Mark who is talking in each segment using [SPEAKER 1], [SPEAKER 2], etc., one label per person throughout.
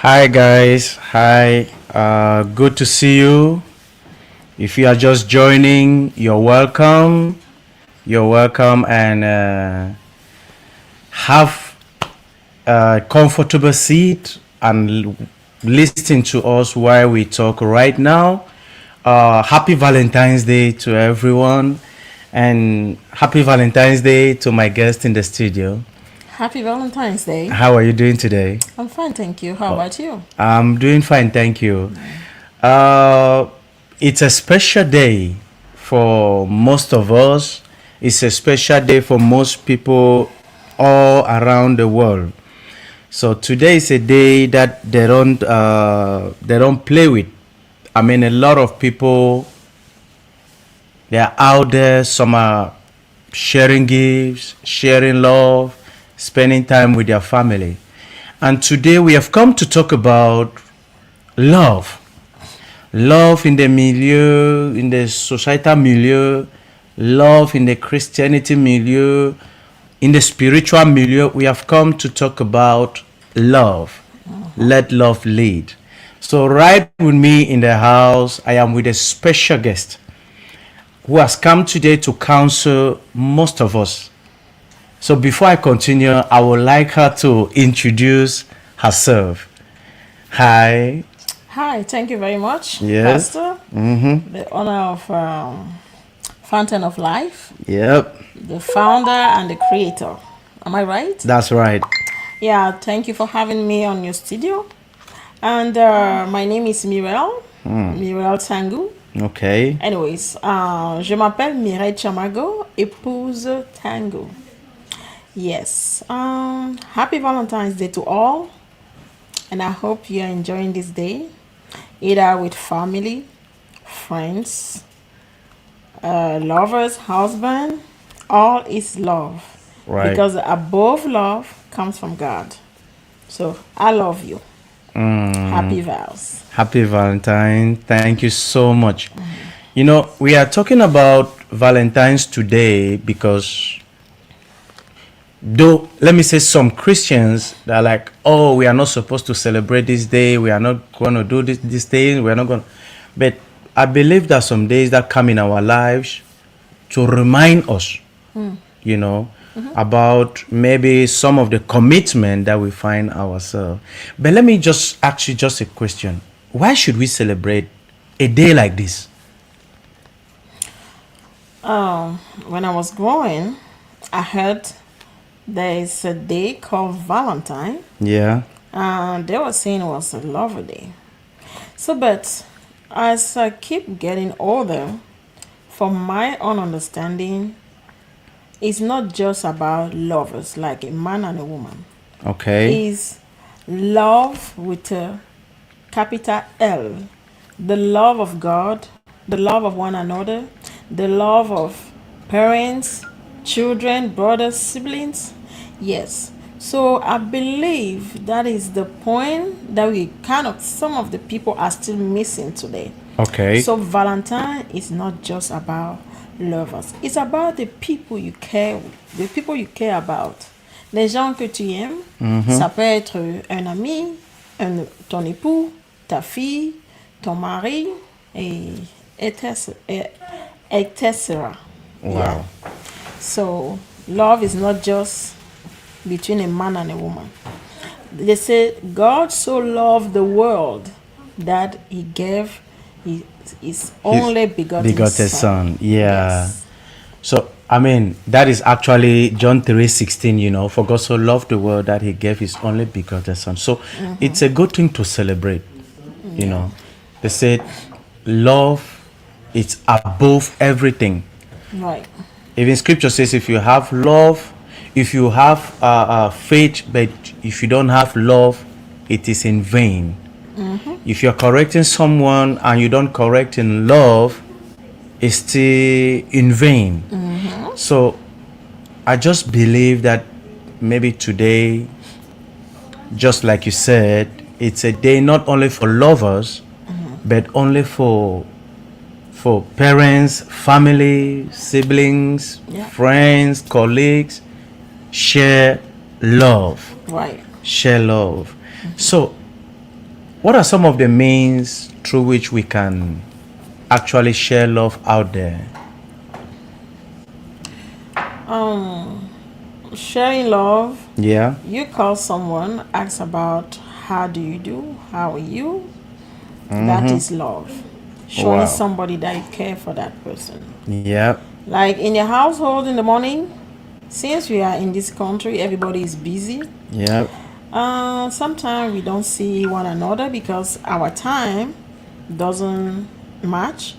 [SPEAKER 1] Hi guys, hi. Good to see you. If you are just joining, you're welcome. You're welcome, and have a comfortable seat and listen to us while we talk right now. Happy Valentine's Day to everyone, and happy Valentine's Day to my guest in the studio.
[SPEAKER 2] Happy Valentine's Day.
[SPEAKER 1] How are you doing today?
[SPEAKER 2] I'm fine, thank you. How about you?
[SPEAKER 1] I'm doing fine, thank you. Uh, it's a special day for most of us. It's a special day for most people all around the world. So today is a day that they don't play with. I mean, a lot of people, they are out there. Some are sharing gifts, sharing love, spending time with their family. And today we have come to talk about love. Love in the milieu, in the societal milieu, love in the Christianity milieu, in the spiritual milieu. We have come to talk about love. Let love lead. So, right with me in the house, I am with a special guest who has come today to counsel most of us. So, before I continue, I would like her to introduce herself. Hi.
[SPEAKER 2] Hi, thank you very much,
[SPEAKER 1] Yes.
[SPEAKER 2] Pastor.
[SPEAKER 1] Mm-hmm.
[SPEAKER 2] The honor of Fountain of Life,
[SPEAKER 1] Yep.
[SPEAKER 2] the founder and the creator. Am I right?
[SPEAKER 1] That's right.
[SPEAKER 2] Yeah, thank you for having me on your studio. And my name is Mirel Tangu.
[SPEAKER 1] Okay.
[SPEAKER 2] Anyways, je m'appelle Mireille Chamago, épouse Tango. Yes, happy Valentine's Day to all. And I hope you're enjoying this day, either with family, friends, lovers, husband. All is love.
[SPEAKER 1] Right.
[SPEAKER 2] Because above love comes from God. So I love you. Happy vows.
[SPEAKER 1] Happy Valentine. Thank you so much. You know, we are talking about Valentine's today because, though, let me say some Christians that are like, oh, we are not supposed to celebrate this day. We are not going to do this day. We are not going to. But I believe that some days that come in our lives to remind us, you know, about maybe some of the commitment that we find ourselves. But let me just ask you just a question. Why should we celebrate a day like this?
[SPEAKER 2] When I was growing, I heard there is a day called Valentine,
[SPEAKER 1] Yeah.
[SPEAKER 2] and they were saying it was a lovely day. So, but as I keep getting older, from my own understanding, it's not just about lovers like a man and a woman.
[SPEAKER 1] Okay.
[SPEAKER 2] It's love with a capital L. The love of God, the love of one another, the love of parents, children, brothers, siblings. Yes. So I believe that is the point that we kind of, some of the people are still missing today.
[SPEAKER 1] Okay.
[SPEAKER 2] So Valentine is not just about lovers. It's about the people you care, the people you care about. Les gens que tu aimes, ça peut être un ami, ton époux, ta fille, ton mari, et etc. etc.
[SPEAKER 1] Wow.
[SPEAKER 2] So love is not just between a man and a woman. They say God so loved the world that he gave his only begotten
[SPEAKER 1] son.
[SPEAKER 2] son.
[SPEAKER 1] Yeah.
[SPEAKER 2] Yes.
[SPEAKER 1] So I mean that is actually John 3:16, you know, for God so loved the world that he gave his only begotten son. So it's a good thing to celebrate, you know. They said love is above everything.
[SPEAKER 2] Right.
[SPEAKER 1] Even scripture says if you have love, if you have faith, but if you don't have love, it is in vain. If you're correcting someone and you don't correct in love, it's still in vain. So I just believe that maybe today, just like you said, it's a day not only for lovers, but only for parents, family, siblings,
[SPEAKER 2] Yeah.
[SPEAKER 1] friends, colleagues. Share love.
[SPEAKER 2] Right.
[SPEAKER 1] Share love. So what are some of the means through which we can actually share love out there?
[SPEAKER 2] Sharing love,
[SPEAKER 1] Yeah.
[SPEAKER 2] you call someone, ask about how do you do, how are you. That is love. Showing
[SPEAKER 1] Wow.
[SPEAKER 2] somebody that you care for that person.
[SPEAKER 1] Yeah.
[SPEAKER 2] Like in your household in the morning, since we are in this country, everybody is busy.
[SPEAKER 1] Yeah.
[SPEAKER 2] Sometimes we don't see one another because our time doesn't match.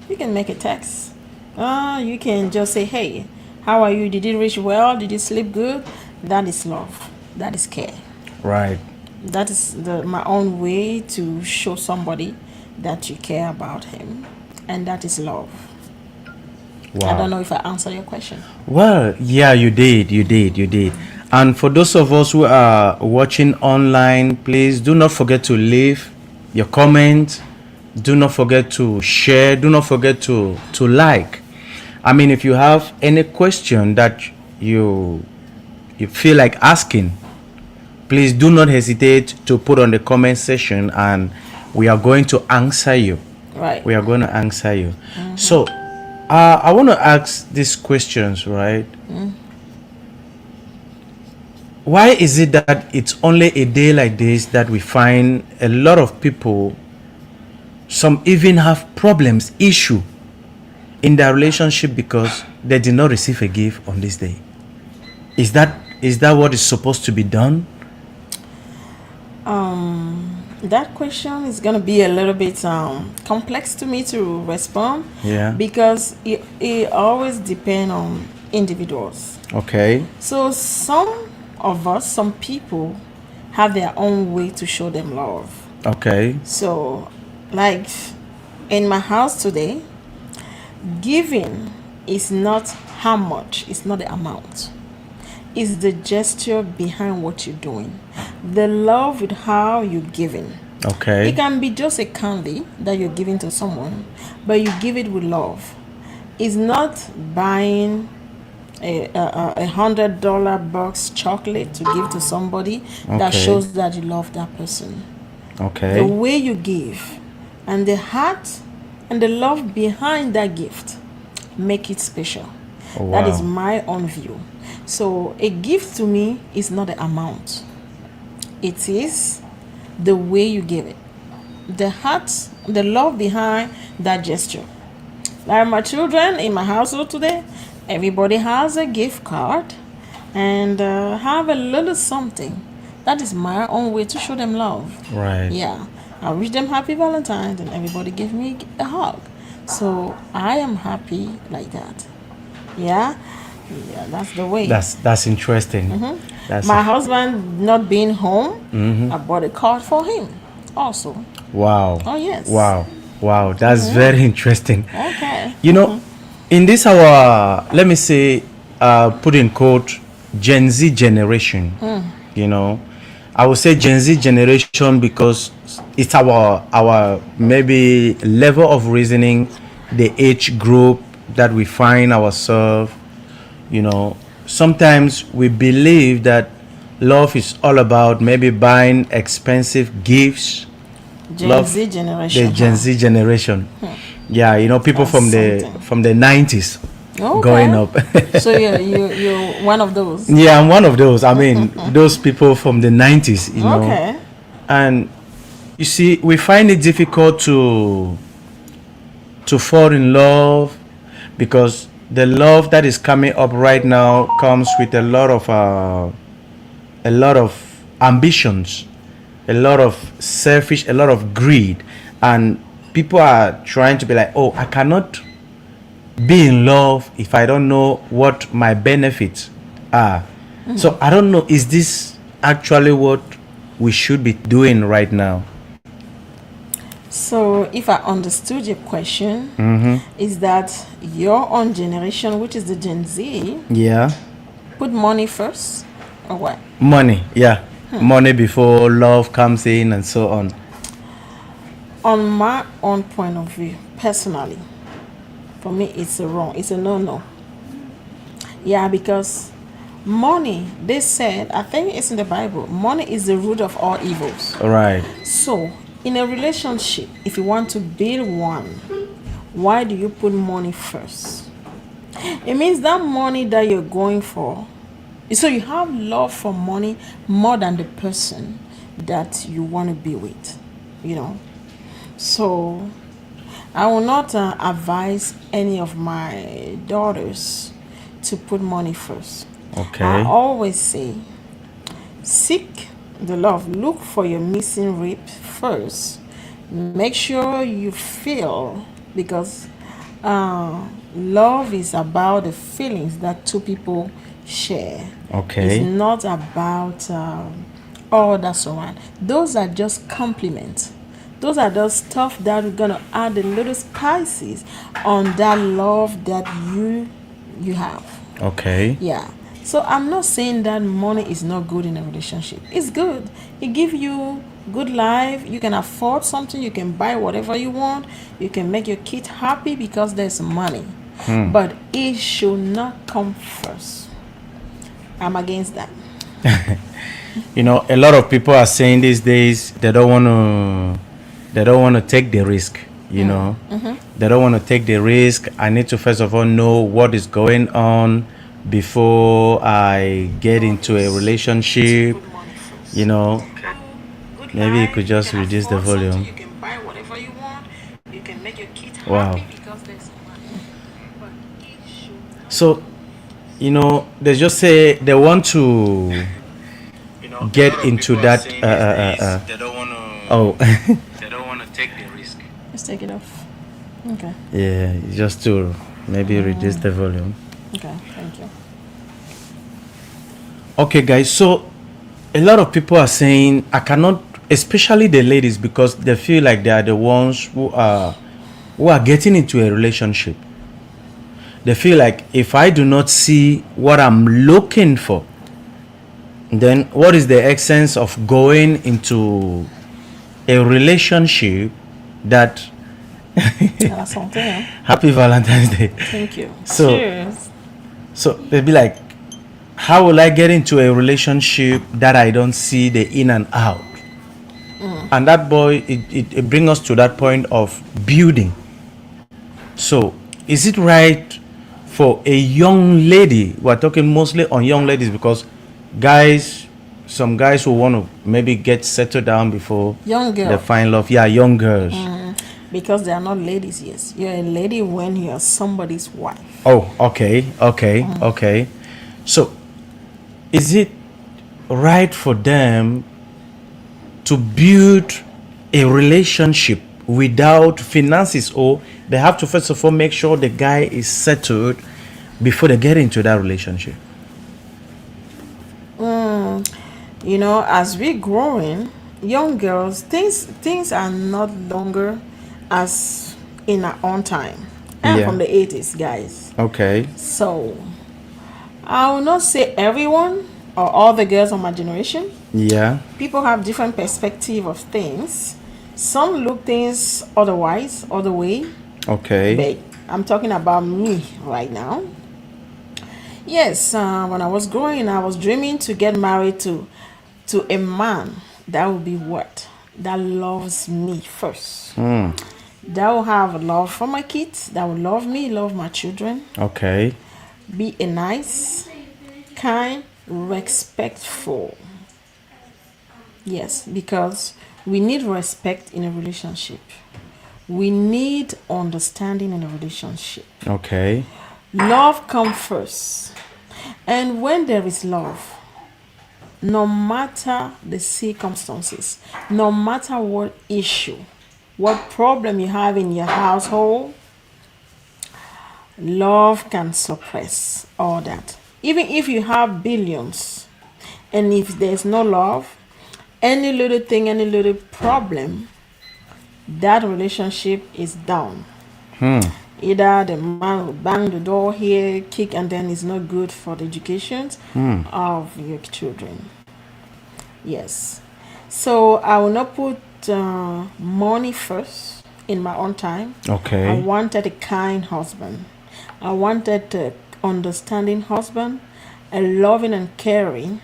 [SPEAKER 2] You can make a text. You can just say, "Hey, how are you? Did you reach well? Did you sleep good?" That is love. That is care.
[SPEAKER 1] Right.
[SPEAKER 2] That is my own way to show somebody that you care about him, and that is love. I don't
[SPEAKER 1] Wow.
[SPEAKER 2] know if I answered your question.
[SPEAKER 1] Well, yeah, you did. You did. You did. And for those of us who are watching online, please do not forget to leave your comment. Do not forget to share. Do not forget to like. I mean, if you have any question that you you feel like asking, please do not hesitate to put on the comment section, and we are going to answer you.
[SPEAKER 2] Right.
[SPEAKER 1] We are going to answer you. So, I want to ask these questions, right? Why is it that it's only a day like this that we find a lot of people, some even have problems, issue in their relationship because they did not receive a gift on this day? Is that what is supposed to be done?
[SPEAKER 2] That question is going to be a little bit complex to me to respond
[SPEAKER 1] Yeah.
[SPEAKER 2] because it always depends on individuals.
[SPEAKER 1] Okay.
[SPEAKER 2] So some of us, some people have their own way to show them love.
[SPEAKER 1] Okay.
[SPEAKER 2] So, like in my house today, giving is not how much, it's not the amount. It's the gesture behind what you're doing. The love with how you're giving.
[SPEAKER 1] Okay.
[SPEAKER 2] It can be just a candy that you're giving to someone, but you give it with love. It's not buying a $100 box chocolate to give to somebody that
[SPEAKER 1] Okay.
[SPEAKER 2] shows that you love that person.
[SPEAKER 1] Okay.
[SPEAKER 2] The way you give and the heart and the love behind that gift make it special.
[SPEAKER 1] Oh,
[SPEAKER 2] That is
[SPEAKER 1] wow.
[SPEAKER 2] my own view. So a gift to me is not the amount. It is the way you give it. The heart, the love behind that gesture. Like my children in my household today, everybody has a gift card and have a little something. That is my own way to show them love.
[SPEAKER 1] Right.
[SPEAKER 2] Yeah, I wish them happy Valentines and everybody give me a hug. So I am happy like that. Yeah, yeah, that's the way.
[SPEAKER 1] That's interesting. That's
[SPEAKER 2] My husband not being home, I bought a card for him also.
[SPEAKER 1] wow.
[SPEAKER 2] Oh, yes.
[SPEAKER 1] Wow. Wow. That's very interesting.
[SPEAKER 2] Okay.
[SPEAKER 1] You know, in this our, let me say, put in quote, Gen Z generation. You know, I would say Gen Z generation because it's our maybe level of reasoning, the age group that we find ourselves. You know, sometimes we believe that love is all about maybe buying expensive gifts.
[SPEAKER 2] Gen
[SPEAKER 1] Love
[SPEAKER 2] Z generation.
[SPEAKER 1] the Gen Z generation. Yeah, you know, people
[SPEAKER 2] That's
[SPEAKER 1] from
[SPEAKER 2] something.
[SPEAKER 1] the 90s
[SPEAKER 2] Okay.
[SPEAKER 1] going up.
[SPEAKER 2] So you're one of those.
[SPEAKER 1] Yeah, I'm one of those. I mean, those people from the 90s, you know.
[SPEAKER 2] Okay.
[SPEAKER 1] And you see, we find it difficult to fall in love because the love that is coming up right now comes with a lot of ambitions, a lot of selfish, a lot of greed, and people are trying to be like, oh, I cannot be in love if I don't know what my benefits are. So I don't know, is this actually what we should be doing right now?
[SPEAKER 2] So if I understood your question, is that your own generation, which is the Gen Z,
[SPEAKER 1] Yeah.
[SPEAKER 2] put money first or what?
[SPEAKER 1] Money, yeah. Money before love comes in and so on.
[SPEAKER 2] On my own point of view, personally, for me, it's a wrong. It's a no-no. Yeah, because money, they said, I think it's in the Bible, money is the root of all evils.
[SPEAKER 1] All right.
[SPEAKER 2] So In a relationship, if you want to build one, why do you put money first? It means that money that you're going for. So you have love for money more than the person that you want to be with, you know. So I will not advise any of my daughters to put money first. I
[SPEAKER 1] Okay.
[SPEAKER 2] always say, seek the love, look for your missing rib first. Make sure you feel, because love is about the feelings that two people share. It's
[SPEAKER 1] Okay.
[SPEAKER 2] not about all that surround. Those are just compliments. Those are just stuff that are gonna add a little spices on that love that you have.
[SPEAKER 1] Okay.
[SPEAKER 2] Yeah. So I'm not saying that money is not good in a relationship. It's good. It gives you good life. You can afford something. You can buy whatever you want. You can make your kid happy because there's money. But it should not come first. I'm against that.
[SPEAKER 1] You know, a lot of people are saying these days they don't want to take the risk, you know. They don't want to take the risk. I need to first of all know what is going on before I get into a relationship, you know.
[SPEAKER 2] Good
[SPEAKER 1] Maybe you
[SPEAKER 2] life.
[SPEAKER 1] could
[SPEAKER 2] You
[SPEAKER 1] just
[SPEAKER 2] can
[SPEAKER 1] reduce the
[SPEAKER 2] afford something.
[SPEAKER 1] volume.
[SPEAKER 2] You can buy whatever you want. You can make your kid
[SPEAKER 1] Wow.
[SPEAKER 2] happy because there's money. But it should not.
[SPEAKER 1] So, you know, they just say they want to
[SPEAKER 2] You know, a
[SPEAKER 1] get
[SPEAKER 2] lot of
[SPEAKER 1] into
[SPEAKER 2] people are
[SPEAKER 1] that
[SPEAKER 2] saying these days they don't want
[SPEAKER 1] oh.
[SPEAKER 2] to they don't want to take the risk. Let's take it off. Okay.
[SPEAKER 1] Yeah, just to maybe reduce the volume.
[SPEAKER 2] Okay. Thank you.
[SPEAKER 1] Okay, guys. So a lot of people are saying I cannot, especially the ladies, because they feel like they are the ones who are getting into a relationship. They feel like if I do not see what I'm looking for, then what is the essence of going into a relationship that
[SPEAKER 2] That's something. Huh?
[SPEAKER 1] Happy Valentine's Day.
[SPEAKER 2] Thank you.
[SPEAKER 1] So
[SPEAKER 2] Cheers.
[SPEAKER 1] so they'll be like, how will I get into a relationship that I don't see the in and out? And that boy, it brings us to that point of building. So is it right for a young lady? We're talking mostly on young ladies because guys, some guys who want to maybe get settled down before
[SPEAKER 2] Young
[SPEAKER 1] they
[SPEAKER 2] girl.
[SPEAKER 1] find love. Yeah, young girls.
[SPEAKER 2] Because they are not ladies, yes. You're a lady when you're somebody's wife.
[SPEAKER 1] Oh, okay. So is it right for them to build a relationship without finances, or they have to first of all make sure the guy is settled before they get into that relationship?
[SPEAKER 2] You know, as we're growing, young girls, things are not longer as in our own time. I'm
[SPEAKER 1] Yeah.
[SPEAKER 2] from the 80s, guys.
[SPEAKER 1] Okay.
[SPEAKER 2] So I will not say everyone or all the girls of my generation.
[SPEAKER 1] Yeah.
[SPEAKER 2] People have different perspective of things. Some look things other way.
[SPEAKER 1] Okay.
[SPEAKER 2] But I'm talking about me right now. Yes, when I was growing, I was dreaming to get married to a man that will be what? That loves me first. That will have love for my kids. That will love me, love my children.
[SPEAKER 1] Okay.
[SPEAKER 2] Be a nice, kind, respectful. Yes, because we need respect in a relationship. We need understanding in a relationship.
[SPEAKER 1] Okay.
[SPEAKER 2] Love comes first. And when there is love, no matter the circumstances, no matter what issue, what problem you have in your household, love can suppress all that. Even if you have billions, and if there's no love, any little thing, any little problem, that relationship is down. Either the man will bang the door here, kick, and then it's not good for the education of your children. Yes. So I will not put money first in my own time.
[SPEAKER 1] Okay.
[SPEAKER 2] I wanted a kind husband. I wanted a understanding husband, a loving and caring.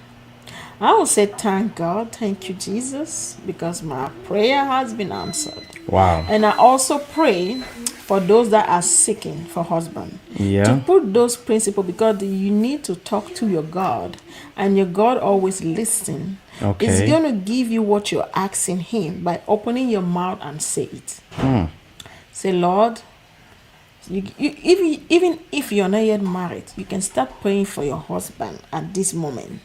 [SPEAKER 2] I will say thank God, thank you, Jesus, because my prayer has been answered.
[SPEAKER 1] Wow.
[SPEAKER 2] And I also pray for those that are seeking for husband to
[SPEAKER 1] Yeah.
[SPEAKER 2] put those principles, because you need to talk to your God, and your God always listen. It's
[SPEAKER 1] Okay.
[SPEAKER 2] going to give you what you're asking him by opening your mouth and say it. Say, Lord, even if you're not yet married, you can start praying for your husband at this moment,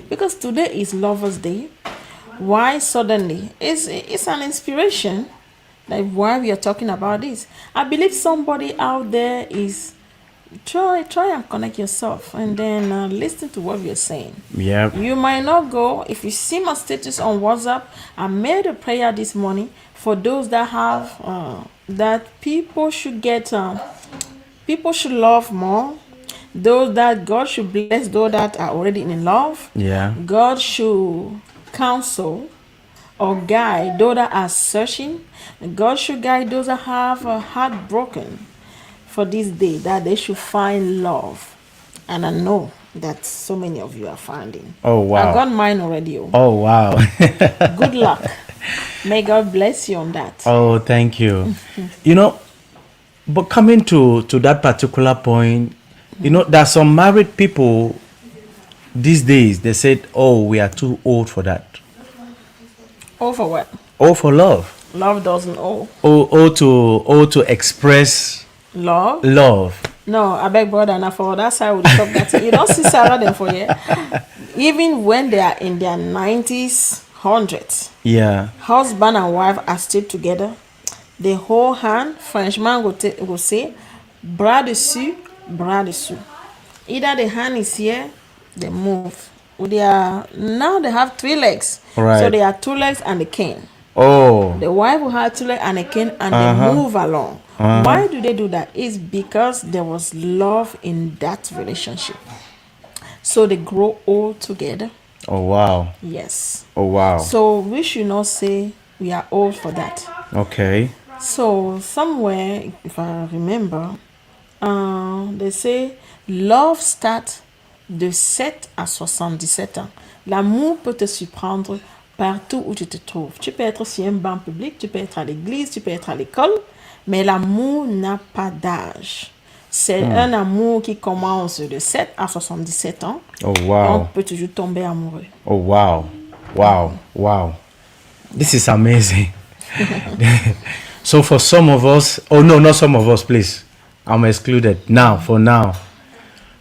[SPEAKER 2] because today is Lovers Day. Why suddenly? It's an inspiration. Like, why we are talking about this? I believe somebody out there is try and connect yourself, and then listen to what we are saying.
[SPEAKER 1] Yeah.
[SPEAKER 2] You might not go. If you see my status on WhatsApp, I made a prayer this morning for those that have that people should love more, those that God should bless, those that are already in love.
[SPEAKER 1] Yeah.
[SPEAKER 2] God should counsel or guide those that are searching. God should guide those that have a heart broken for this day, that they should find love. And I know that so many of you are finding.
[SPEAKER 1] Oh
[SPEAKER 2] I
[SPEAKER 1] wow.
[SPEAKER 2] got mine already. Oh.
[SPEAKER 1] Oh wow.
[SPEAKER 2] Good luck. May God bless you on that.
[SPEAKER 1] Oh, thank you. You know, but coming to that particular point, there are some married people these days. They said, "Oh, we are too old for that."
[SPEAKER 2] Oh, for what?
[SPEAKER 1] Oh, for love.
[SPEAKER 2] Love doesn't owe.
[SPEAKER 1] Oh, to express
[SPEAKER 2] Love?
[SPEAKER 1] love.
[SPEAKER 2] No, I beg brother, now for that side we talk that. You don't see Sarah them for here. Even when they are in their 90s, hundreds,
[SPEAKER 1] Yeah.
[SPEAKER 2] husband and wife are still together. They hold hand. Frenchman will say, bras dessus, bras dessous. Either the hand is here, they move. Now they have 3 legs. So
[SPEAKER 1] Right.
[SPEAKER 2] they are 2 legs and a cane.
[SPEAKER 1] Oh.
[SPEAKER 2] The wife will have 2 legs and a cane, and they
[SPEAKER 1] Uh-huh.
[SPEAKER 2] move along. Why do they do that? It's because there was love in that relationship. So they grow old together.
[SPEAKER 1] Oh wow.
[SPEAKER 2] Yes.
[SPEAKER 1] Oh wow.
[SPEAKER 2] So we should not say we are old for that.
[SPEAKER 1] Okay.
[SPEAKER 2] So somewhere, if I remember, they say love start de 7 à 77 ans. L'amour peut te surprendre partout où tu te trouves. Tu peux être sur un banc public, tu peux être à l'église, tu peux être à l'école, mais l'amour n'a pas d'âge. C'est un amour qui commence de 7 à 77 ans.
[SPEAKER 1] Oh
[SPEAKER 2] Et on
[SPEAKER 1] wow.
[SPEAKER 2] peut toujours tomber amoureux.
[SPEAKER 1] Oh wow. Wow. Wow. This is amazing. So for some of us, oh no, not some of us, please. I'm excluded now, for now.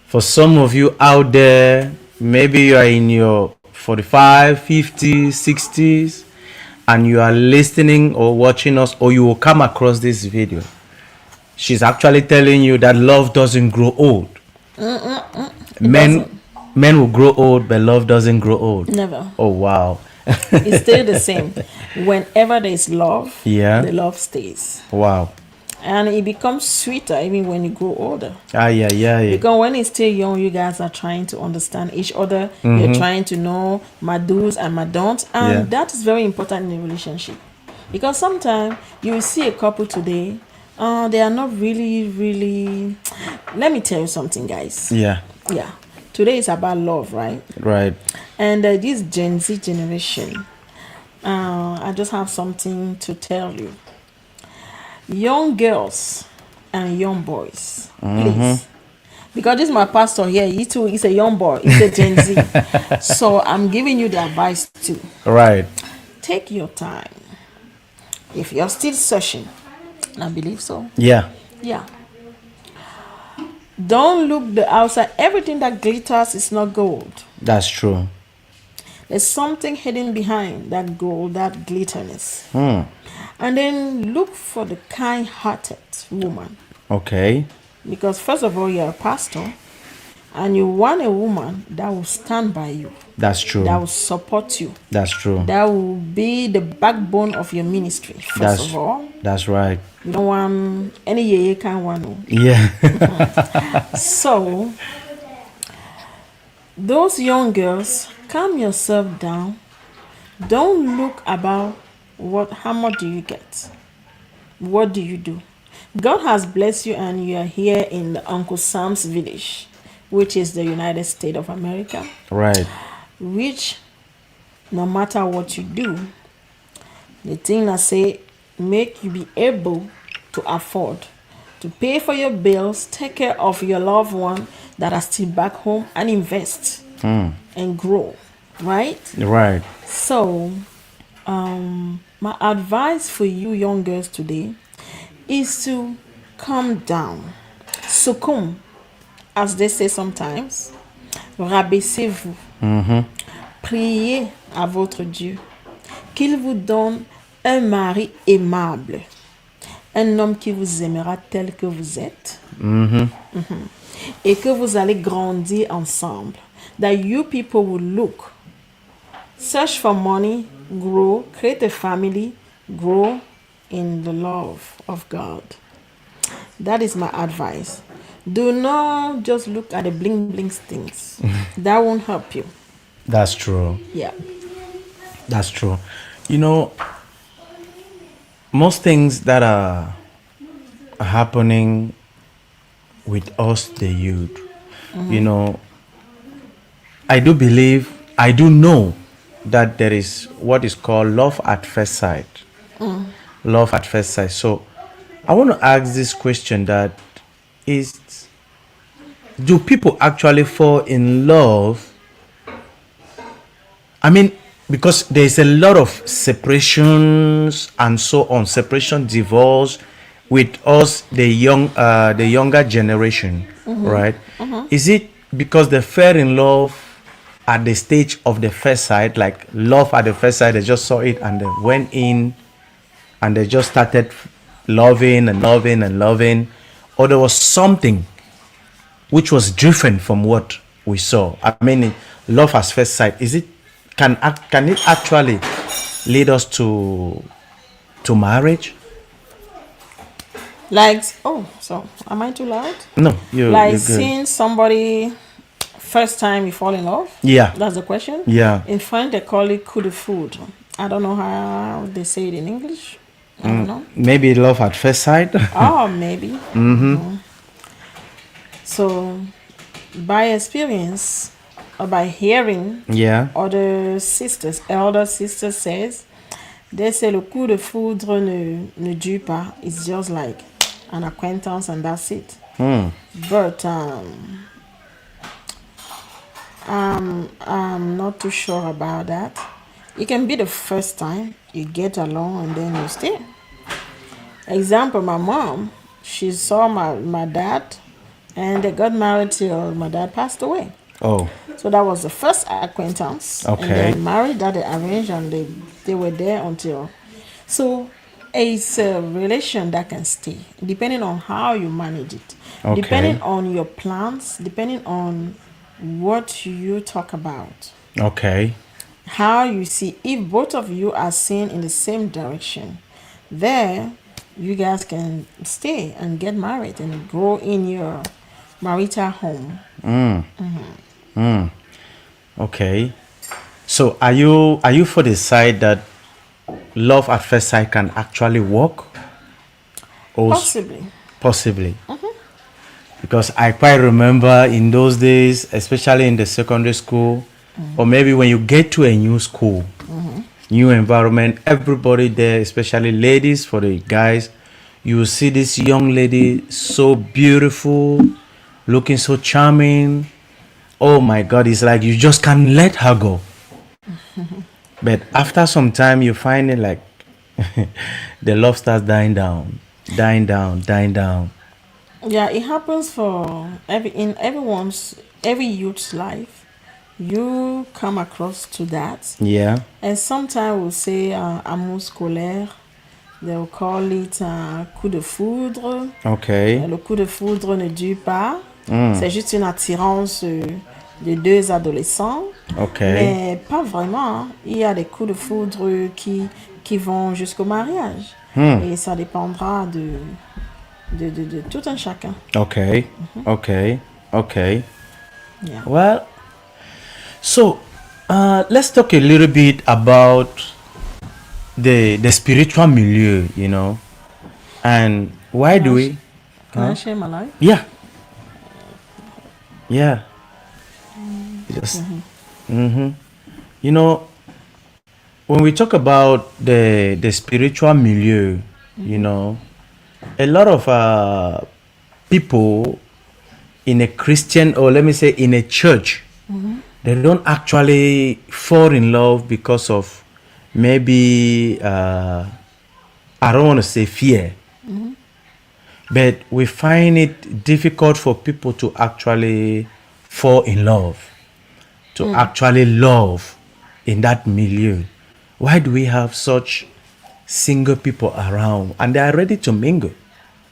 [SPEAKER 1] For some of you out there, maybe you are in your 45, 50, 60s, and you are listening or watching us, or you will come across this video. She's actually telling you that love doesn't grow old. Men will grow old, but love doesn't grow old.
[SPEAKER 2] Never.
[SPEAKER 1] Oh wow.
[SPEAKER 2] It's still the same. Whenever there is love,
[SPEAKER 1] Yeah.
[SPEAKER 2] the love stays.
[SPEAKER 1] Wow.
[SPEAKER 2] And it becomes sweeter even when you grow older.
[SPEAKER 1] Yeah.
[SPEAKER 2] Because when it's still young, you guys are trying to understand each other. You're trying to know my do's and my don'ts. And
[SPEAKER 1] Yeah.
[SPEAKER 2] that is very important in a relationship. Because sometimes you will see a couple today, they are not really. Let me tell you something, guys.
[SPEAKER 1] Yeah.
[SPEAKER 2] Yeah. Today is about love, right?
[SPEAKER 1] Right.
[SPEAKER 2] And this Gen Z generation, I just have something to tell you. Young girls and young boys, please. Because this is my pastor here. He too is a young boy. He's a Gen Z. So I'm giving you the advice too.
[SPEAKER 1] Right.
[SPEAKER 2] Take your time. If you're still searching, and I believe so.
[SPEAKER 1] Yeah.
[SPEAKER 2] Yeah. Don't look the outside. Everything that glitters is not gold.
[SPEAKER 1] That's true.
[SPEAKER 2] There's something hidden behind that gold, that glitterness. And then look for the kind-hearted woman.
[SPEAKER 1] Okay.
[SPEAKER 2] Because first of all, you're a pastor, and you want a woman that will stand by you,
[SPEAKER 1] That's true.
[SPEAKER 2] that will support you,
[SPEAKER 1] That's true.
[SPEAKER 2] that will be the backbone of your ministry. First of all,
[SPEAKER 1] That's right.
[SPEAKER 2] you don't want any yeye kind one.
[SPEAKER 1] Yeah.
[SPEAKER 2] So, those young girls, calm yourself down. Don't look about how much do you get? What do you do? God has blessed you and you are here in the Uncle Sam's village, which is the United States of America,
[SPEAKER 1] Right.
[SPEAKER 2] which no matter what you do. The thing I say, make you be able to afford to pay for your bills, take care of your loved one that are still back home, and invest and grow, right?
[SPEAKER 1] Right.
[SPEAKER 2] So, my advice for you young girls today is to calm down, succumb, as they say sometimes, rabaissez-vous, priez à votre Dieu qu'il vous donne un mari aimable, un homme qui vous aimera tel que vous êtes, et que vous allez grandir ensemble. That you people will look, search for money, grow, create a family, grow in the love of God. That is my advice. Do not just look at the bling bling things. That won't help you.
[SPEAKER 1] That's true.
[SPEAKER 2] Yeah.
[SPEAKER 1] That's true. You know, most things that are happening with us, the youth, you know, I do know that there is what is called love at first sight. Love at first sight. So I want to ask this question that is, do people actually fall in love? I mean, because there's a lot of separations and so on, separation, divorce, with us, the younger generation, right? Is it because they fell in love at the stage of the first sight, like love at the first sight? They just saw it and they went in, and they just started loving and loving and loving, or there was something which was different from what we saw. I mean, love at first sight. Is it can it actually lead us to marriage?
[SPEAKER 2] Like, oh, so am I too loud?
[SPEAKER 1] No,
[SPEAKER 2] Like
[SPEAKER 1] you're good.
[SPEAKER 2] seeing somebody first time you fall in love?
[SPEAKER 1] Yeah,
[SPEAKER 2] That's the question?
[SPEAKER 1] yeah.
[SPEAKER 2] In French, they call it coup de foudre. I don't know how they say it in English. I don't know.
[SPEAKER 1] Maybe love at first sight.
[SPEAKER 2] Oh, maybe. So, by experience or by hearing
[SPEAKER 1] Yeah.
[SPEAKER 2] other sisters, elder sisters says, they say le coup de foudre ne dure pas. It's just like an acquaintance and that's it. But I'm not too sure about that. It can be the first time you get along and then you stay. Example, my mom, she saw my dad and they got married till my dad passed away.
[SPEAKER 1] Oh,
[SPEAKER 2] So that was the first acquaintance. And
[SPEAKER 1] okay.
[SPEAKER 2] then married that they arranged and they were there until. So it's a relation that can stay depending on how you manage it.
[SPEAKER 1] Okay.
[SPEAKER 2] Depending on your plans, depending on what you talk about.
[SPEAKER 1] Okay.
[SPEAKER 2] How you see if both of you are seeing in the same direction, there you guys can stay and get married and grow in your marital home.
[SPEAKER 1] Okay. So are you for the side that love at first sight can actually work? Or
[SPEAKER 2] Possibly.
[SPEAKER 1] possibly? Because I quite remember in those days, especially in the secondary school, or maybe when you get to a new school, new environment, everybody there, especially ladies, for the guys, you will see this young lady so beautiful, looking so charming. Oh my God, it's like you just can't let her go. But after some time, you find it like the love starts dying down, dying down, dying down.
[SPEAKER 2] Yeah, it happens for every youth's life. You come across to that,
[SPEAKER 1] Yeah.
[SPEAKER 2] and sometimes we'll say amour scolaire. They'll call it coup de foudre.
[SPEAKER 1] Okay.
[SPEAKER 2] Le coup de foudre ne dure pas. C'est juste une attirance de deux adolescents.
[SPEAKER 1] Okay.
[SPEAKER 2] Mais pas vraiment, hein. Il y a des coups de foudre qui vont jusqu'au mariage. Et ça dépendra de tout un chacun.
[SPEAKER 1] Okay. Okay. Okay.
[SPEAKER 2] Yeah.
[SPEAKER 1] Well, so let's talk a little bit about the spiritual milieu, and why do we?
[SPEAKER 2] Can I share my life?
[SPEAKER 1] Yeah. Yeah. Just, you know, when we talk about the spiritual milieu, you know, a lot of people in a Christian, or let me say in a church, they don't actually fall in love because of maybe I don't want to say fear, but we find it difficult for people to actually fall in love, to actually love in that milieu. Why do we have such single people around and they are ready to mingle?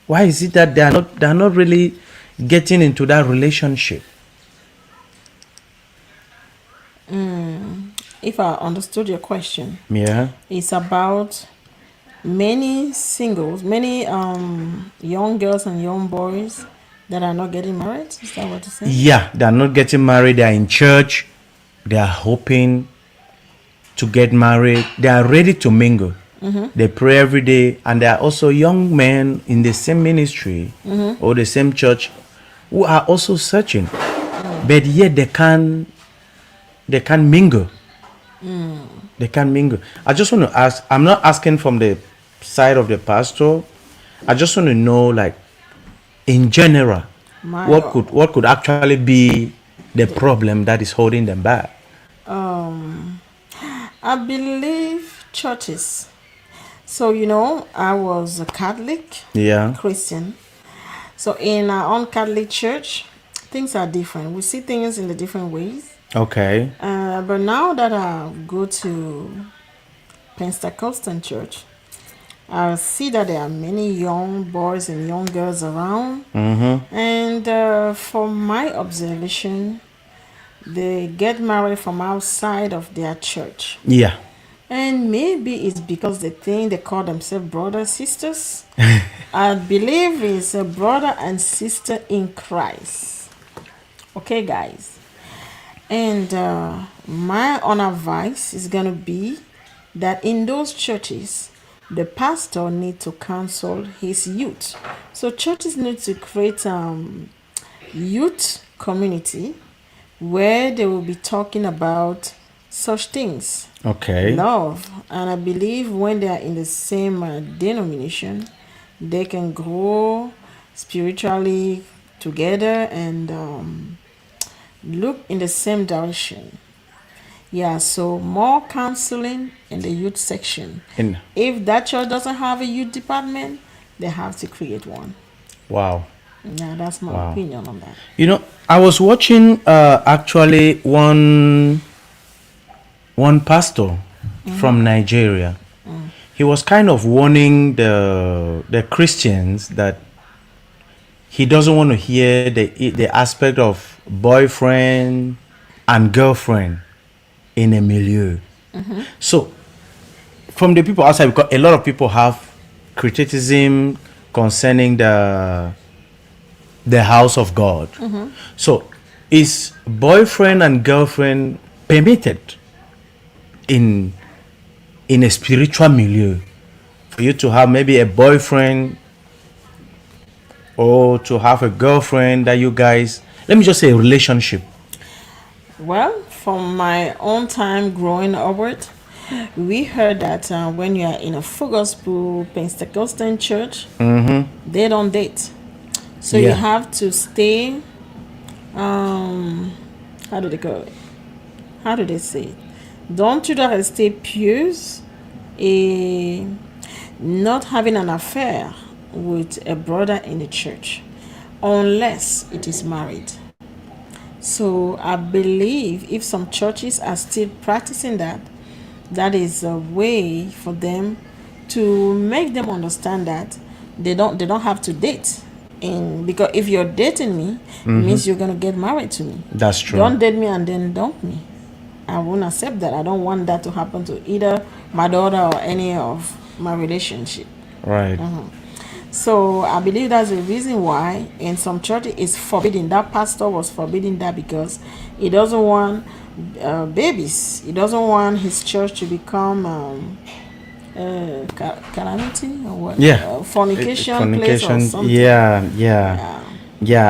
[SPEAKER 1] Why is it that they are not really getting into that relationship?
[SPEAKER 2] If I understood your question,
[SPEAKER 1] Yeah.
[SPEAKER 2] it's about many singles, many young girls and young boys that are not getting married. Is that what you say?
[SPEAKER 1] Yeah, they are not getting married. They are in church. They are hoping to get married. They are ready to mingle. They pray every day, and there are also young men in the same ministry or the same church who are also searching, but yet they can't mingle. They can't mingle. I just want to ask. I'm not asking from the side of the pastor. I just want to know, like, in general,
[SPEAKER 2] My
[SPEAKER 1] what could actually be the problem that is holding them back?
[SPEAKER 2] I believe churches. So I was a Catholic
[SPEAKER 1] Yeah.
[SPEAKER 2] Christian. So in our own Catholic church, things are different. We see things in the different ways.
[SPEAKER 1] Okay.
[SPEAKER 2] But now that I go to Pentecostal church, I see that there are many young boys and young girls around. And from my observation, they get married from outside of their church.
[SPEAKER 1] Yeah.
[SPEAKER 2] And maybe it's because they think they call themselves brothers, sisters. I believe it's a brother and sister in Christ. Okay, guys. And my own advice is going to be that in those churches, the pastor need to counsel his youth. So churches need to create youth community where they will be talking about such things,
[SPEAKER 1] Okay.
[SPEAKER 2] love. And I believe when they are in the same denomination, they can grow spiritually together and look in the same direction. Yeah, so more counseling in the youth section.
[SPEAKER 1] In
[SPEAKER 2] If that church doesn't have a youth department, they have to create one.
[SPEAKER 1] Wow.
[SPEAKER 2] Yeah, that's my
[SPEAKER 1] Wow.
[SPEAKER 2] opinion on that.
[SPEAKER 1] I was watching actually one pastor from Nigeria. He was kind of warning the Christians that he doesn't want to hear the aspect of boyfriend and girlfriend in a milieu. So from the people outside, because a lot of people have criticism concerning the house of God. So is boyfriend and girlfriend permitted in a spiritual milieu, for you to have maybe a boyfriend or to have a girlfriend that you guys, let me just say, a relationship?
[SPEAKER 2] Well, from my own time growing up with, we heard that when you are in a full gospel Pentecostal church, they don't date. So you
[SPEAKER 1] Yeah.
[SPEAKER 2] have to stay. How do they call it? How do they say it? Don't you dare stay pious, not having an affair with a brother in the church, unless it is married. So I believe if some churches are still practicing that, that is a way for them to make them understand that they don't have to date. And because if you're dating me, it means you're gonna get married to me.
[SPEAKER 1] That's true.
[SPEAKER 2] Don't date me and then dump me. I won't accept that. I don't want that to happen to either my daughter or any of my relationship.
[SPEAKER 1] Right.
[SPEAKER 2] So I believe that's the reason why in some churches it's forbidden. That pastor was forbidding that because he doesn't want babies. He doesn't want his church to become calamity or what?
[SPEAKER 1] Yeah.
[SPEAKER 2] Fornication place or
[SPEAKER 1] Fornication.
[SPEAKER 2] something.
[SPEAKER 1] Yeah.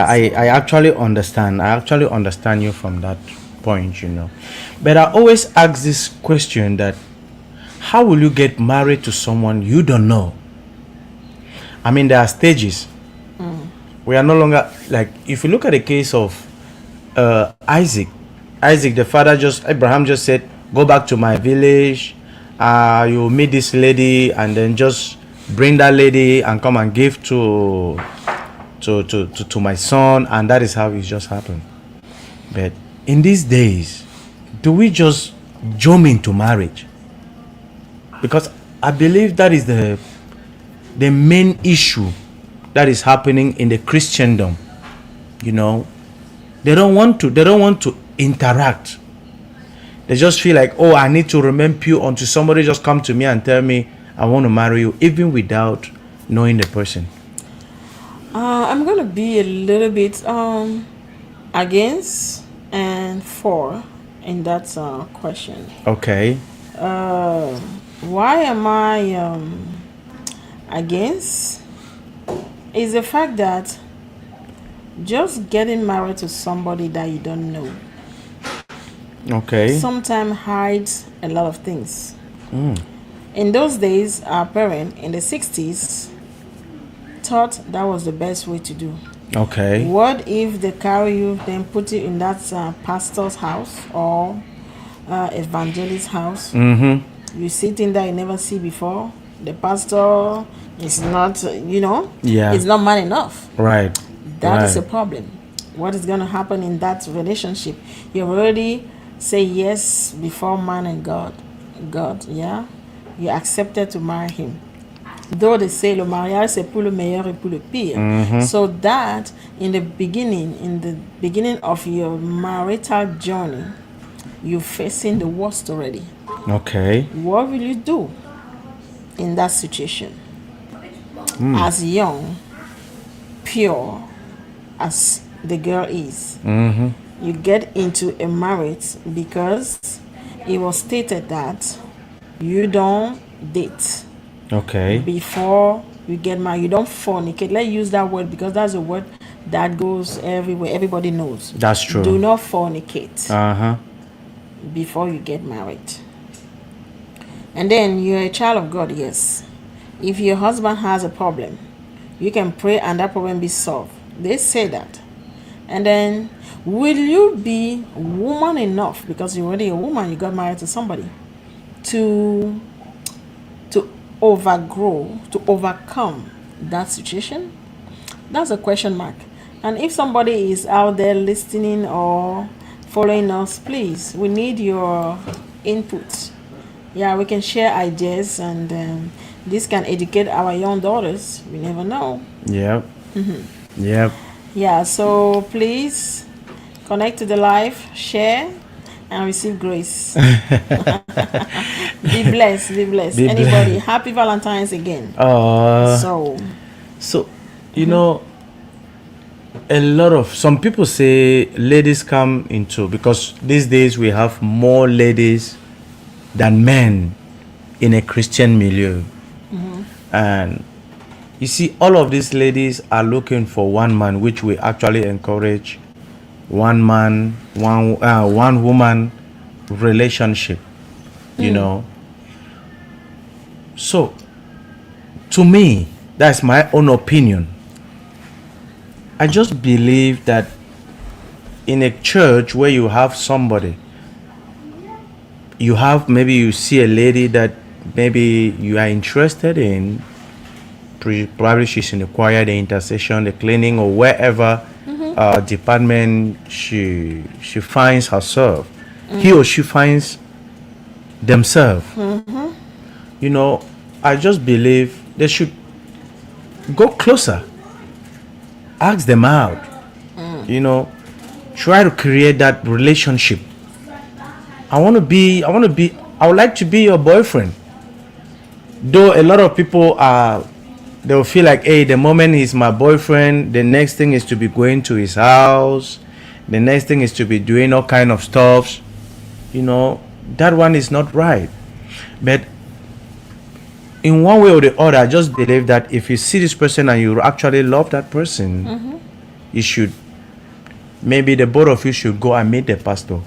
[SPEAKER 1] I actually understand. I actually understand you from that point. But I always ask this question that how will you get married to someone you don't know? I mean, there are stages. We are no longer like, if you look at the case of Isaac. Isaac, the father, just Abraham just said, "Go back to my village. You meet this lady, and then just bring that lady and come and give to my son." And that is how it just happened. But in these days, do we just jump into marriage? Because I believe that is the main issue that is happening in the Christendom. You know, they don't want to interact. They just feel like, oh, I need to remain pure until somebody just come to me and tell me I want to marry you, even without knowing the person.
[SPEAKER 2] I'm gonna be a little bit against and for in that question.
[SPEAKER 1] Okay.
[SPEAKER 2] Why am I against? Is the fact that just getting married to somebody that you don't know
[SPEAKER 1] Okay.
[SPEAKER 2] sometimes hides a lot of things. In those days, our parents in the 60s thought that was the best way to do.
[SPEAKER 1] Okay.
[SPEAKER 2] What if they carry you, then put you in that pastor's house or evangelist's house? You see things that you never see before. The pastor is not,
[SPEAKER 1] Yeah.
[SPEAKER 2] it's not man enough.
[SPEAKER 1] Right.
[SPEAKER 2] That is a
[SPEAKER 1] Right.
[SPEAKER 2] problem. What is going to happen in that relationship? You already say yes before man and God. Yeah? You accepted to marry him. Though they say le mariage c'est pour le meilleur et pour le pire. So that in the beginning of your marital journey, you're facing the worst already.
[SPEAKER 1] Okay.
[SPEAKER 2] What will you do in that situation? As young, pure as the girl is, you get into a marriage because it was stated that you don't date
[SPEAKER 1] Okay.
[SPEAKER 2] before you get married. You don't fornicate. Let's use that word because that's a word that goes everywhere. Everybody knows.
[SPEAKER 1] That's true.
[SPEAKER 2] Do not fornicate
[SPEAKER 1] Uh-huh.
[SPEAKER 2] before you get married. And then you're a child of God, yes. If your husband has a problem, you can pray and that problem be solved. They say that. And then, will you be woman enough, because you're already a woman, you got married to somebody, to overcome that situation? That's a question mark. And if somebody is out there listening or following us, please, we need your input. Yeah, we can share ideas, and this can educate our young daughters. We never know.
[SPEAKER 1] Yep. Yep.
[SPEAKER 2] Yeah, so please connect to the live, share, and receive grace. Be blessed, be blessed.
[SPEAKER 1] Be
[SPEAKER 2] Anybody, happy Valentines again.
[SPEAKER 1] So, you know, a lot of some people say ladies come into, because these days we have more ladies than men in a Christian milieu. And you see, all of these ladies are looking for one man, which we actually encourage one man, one woman relationship, you know. So, to me, that's my own opinion. I just believe that in a church where you have somebody, maybe you see a lady that maybe you are interested in, probably she's in the choir, the intercession, the cleaning, or wherever department she finds herself, he or she finds themselves. You know, I just believe they should go closer, ask them out, you know, try to create that relationship. I would like to be your boyfriend. Though a lot of people they'll feel like, hey, the moment he's my boyfriend, the next thing is to be going to his house, the next thing is to be doing all kind of stuff. You know, that one is not right. But in one way or the other, I just believe that if you see this person and you actually love that person, you should, maybe the both of you should go and meet the pastor.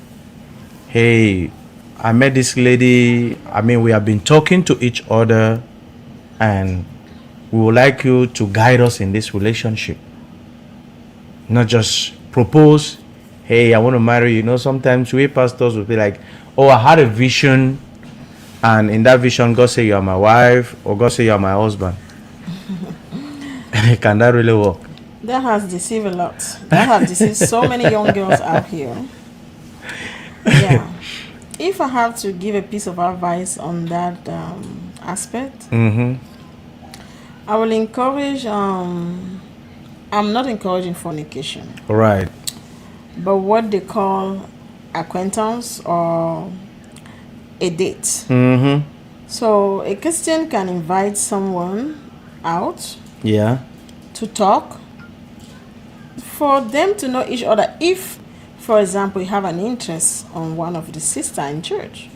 [SPEAKER 1] Hey, I met this lady. I mean, we have been talking to each other, and we would like you to guide us in this relationship. Not just propose, hey, I want to marry you. You know, sometimes we pastors will be like, oh, I had a vision, and in that vision, God say you are my wife, or God say you are my husband. Can that really work?
[SPEAKER 2] That has deceived a lot. That has deceived so many young girls out here. Yeah. If I have to give a piece of advice on that aspect,
[SPEAKER 1] Mm-hmm.
[SPEAKER 2] I will encourage. I'm not encouraging fornication,
[SPEAKER 1] Right.
[SPEAKER 2] but what they call acquaintance or a date.
[SPEAKER 1] Mm-hmm.
[SPEAKER 2] So a Christian can invite someone out
[SPEAKER 1] Yeah.
[SPEAKER 2] to talk for them to know each other. If, for example, you have an interest on one of the sister in church,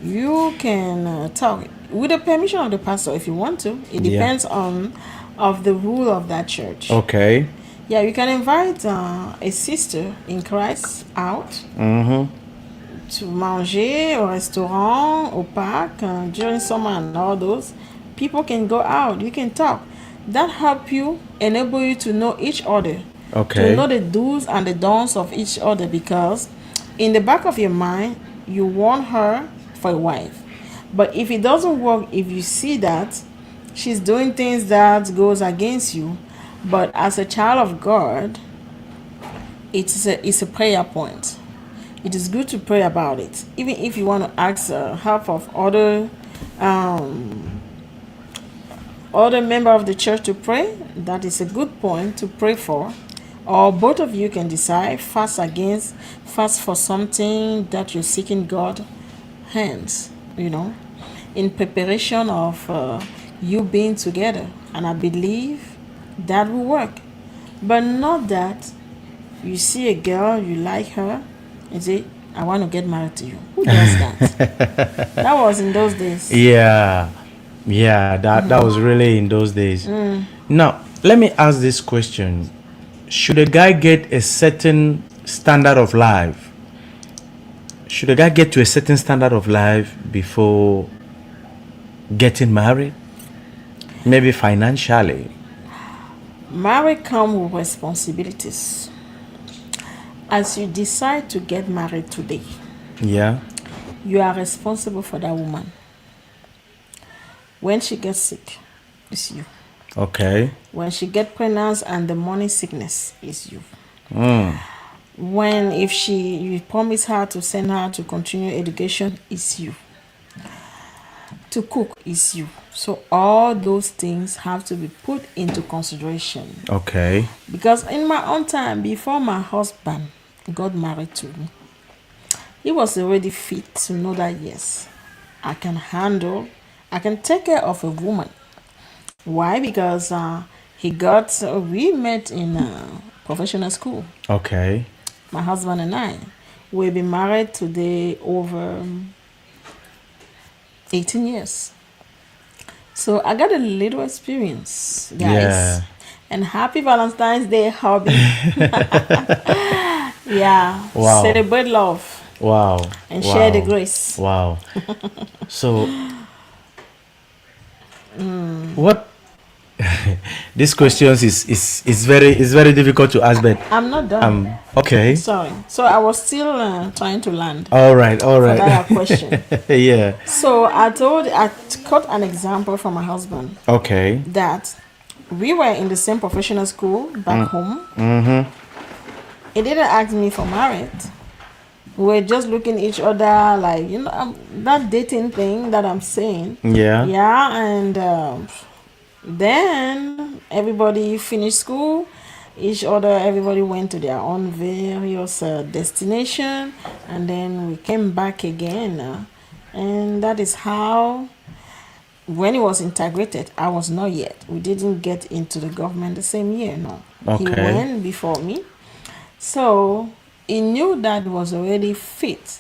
[SPEAKER 2] you can talk with the permission of the pastor if you want to. It
[SPEAKER 1] Yeah.
[SPEAKER 2] depends on of the rule of that church.
[SPEAKER 1] Okay.
[SPEAKER 2] Yeah, you can invite a sister in Christ out
[SPEAKER 1] Mm-hmm.
[SPEAKER 2] to manger au restaurant, au parc, during summer and all those. People can go out, you can talk. That help you, enable you to know each other, to
[SPEAKER 1] Okay.
[SPEAKER 2] know the do's and the don'ts of each other, because in the back of your mind, you want her for a wife. But if it doesn't work, if you see that she's doing things that goes against you, but as a child of God, it's a prayer point. It is good to pray about it, even if you want to ask help of um, other member of the church to pray. That is a good point to pray for, or both of you can decide fast for something that you're seeking God hands. In preparation of you being together, and I believe that will work. But not that you see a girl, you like her, and say, I want to get married to you. Who does that? That was in those days.
[SPEAKER 1] Yeah. Yeah. That was really in those days. Now, let me ask this question: should a guy get a certain standard of life? Should a guy get to a certain standard of life before getting married? Maybe financially.
[SPEAKER 2] Marriage comes with responsibilities. As you decide to get married today,
[SPEAKER 1] Yeah.
[SPEAKER 2] you are responsible for that woman. When she gets sick, it's you.
[SPEAKER 1] Okay.
[SPEAKER 2] When she gets pregnant and the morning sickness, it's you.
[SPEAKER 1] Mm.
[SPEAKER 2] When if you promise her to send her to continue education, it's you. To cook is you. So all those things have to be put into consideration.
[SPEAKER 1] Okay.
[SPEAKER 2] Because in my own time, before my husband got married to me, he was already fit to know that yes, I can take care of a woman. Why? Because we met in professional school,
[SPEAKER 1] Okay.
[SPEAKER 2] my husband and I. We've been married today over 18 years. So I got a little experience, guys.
[SPEAKER 1] Yeah.
[SPEAKER 2] And happy Valentine's Day, hubby. Yeah.
[SPEAKER 1] Wow.
[SPEAKER 2] Celebrate love
[SPEAKER 1] Wow.
[SPEAKER 2] and
[SPEAKER 1] Wow.
[SPEAKER 2] share the grace.
[SPEAKER 1] Wow. So, what? These questions is very difficult to ask, but
[SPEAKER 2] I'm not done.
[SPEAKER 1] okay.
[SPEAKER 2] Sorry. So I was still trying to land
[SPEAKER 1] All right. All
[SPEAKER 2] for
[SPEAKER 1] right.
[SPEAKER 2] that question.
[SPEAKER 1] Yeah.
[SPEAKER 2] So I cut an example from my husband
[SPEAKER 1] Okay.
[SPEAKER 2] that we were in the same professional school back home.
[SPEAKER 1] Mm-hmm.
[SPEAKER 2] He didn't ask me for marriage. We were just looking each other like, that dating thing that I'm saying.
[SPEAKER 1] Yeah.
[SPEAKER 2] Yeah, and then everybody finished school. Everybody went to their own various destination, and then we came back again. And that is how, when it was integrated, I was not yet. We didn't get into the government the same year, no. He
[SPEAKER 1] Okay.
[SPEAKER 2] went before me. So he knew that was already fit,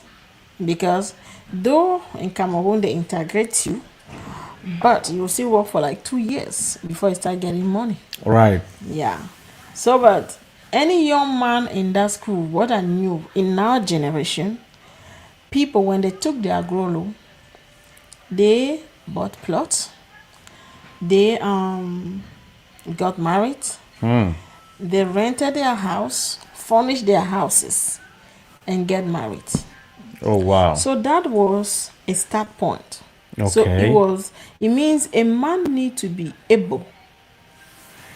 [SPEAKER 2] because though in Cameroon they integrate you, but you will still work for like 2 years before you start getting money.
[SPEAKER 1] Right.
[SPEAKER 2] Yeah. So, but any young man in that school, what I knew in our generation, people, when they took their grolo, they bought plots, they got married, they rented their house, furnished their houses, and get married.
[SPEAKER 1] Oh, wow.
[SPEAKER 2] So that was a start point. So
[SPEAKER 1] Okay.
[SPEAKER 2] it means a man need to be able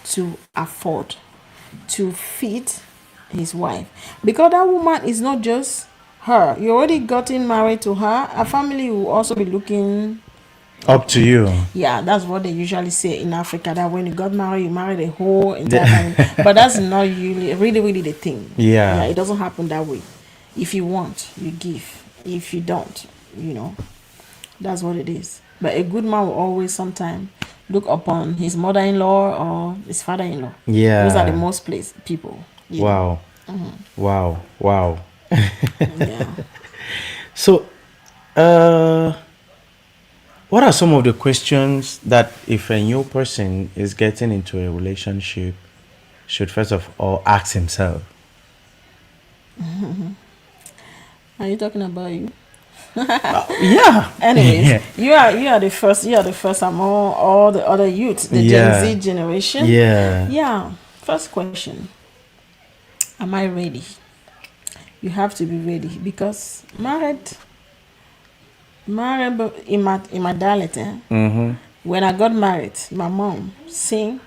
[SPEAKER 2] to afford to feed his wife, because that woman is not just her. You already gotten married to her. A family will also be looking.
[SPEAKER 1] Up to you.
[SPEAKER 2] Yeah, that's what they usually say in Africa, that when you got married, you married a whole entire family. But that's not really the thing.
[SPEAKER 1] Yeah.
[SPEAKER 2] Yeah, it doesn't happen that way. If you want, you give. If you don't, that's what it is. But a good man will always sometime look upon his mother-in-law or his father-in-law.
[SPEAKER 1] Yeah.
[SPEAKER 2] Those are the most people.
[SPEAKER 1] Wow. Wow. Wow.
[SPEAKER 2] Yeah.
[SPEAKER 1] So, what are some of the questions that if a new person is getting into a relationship should first of all ask himself?
[SPEAKER 2] Are you talking about you?
[SPEAKER 1] Yeah.
[SPEAKER 2] Anyways,
[SPEAKER 1] Yeah.
[SPEAKER 2] you are the first among all the other youth, the
[SPEAKER 1] Yeah.
[SPEAKER 2] Gen Z generation.
[SPEAKER 1] Yeah.
[SPEAKER 2] Yeah. First question. Am I ready? You have to be ready, because married but in my dialect, when I got married, my mom sing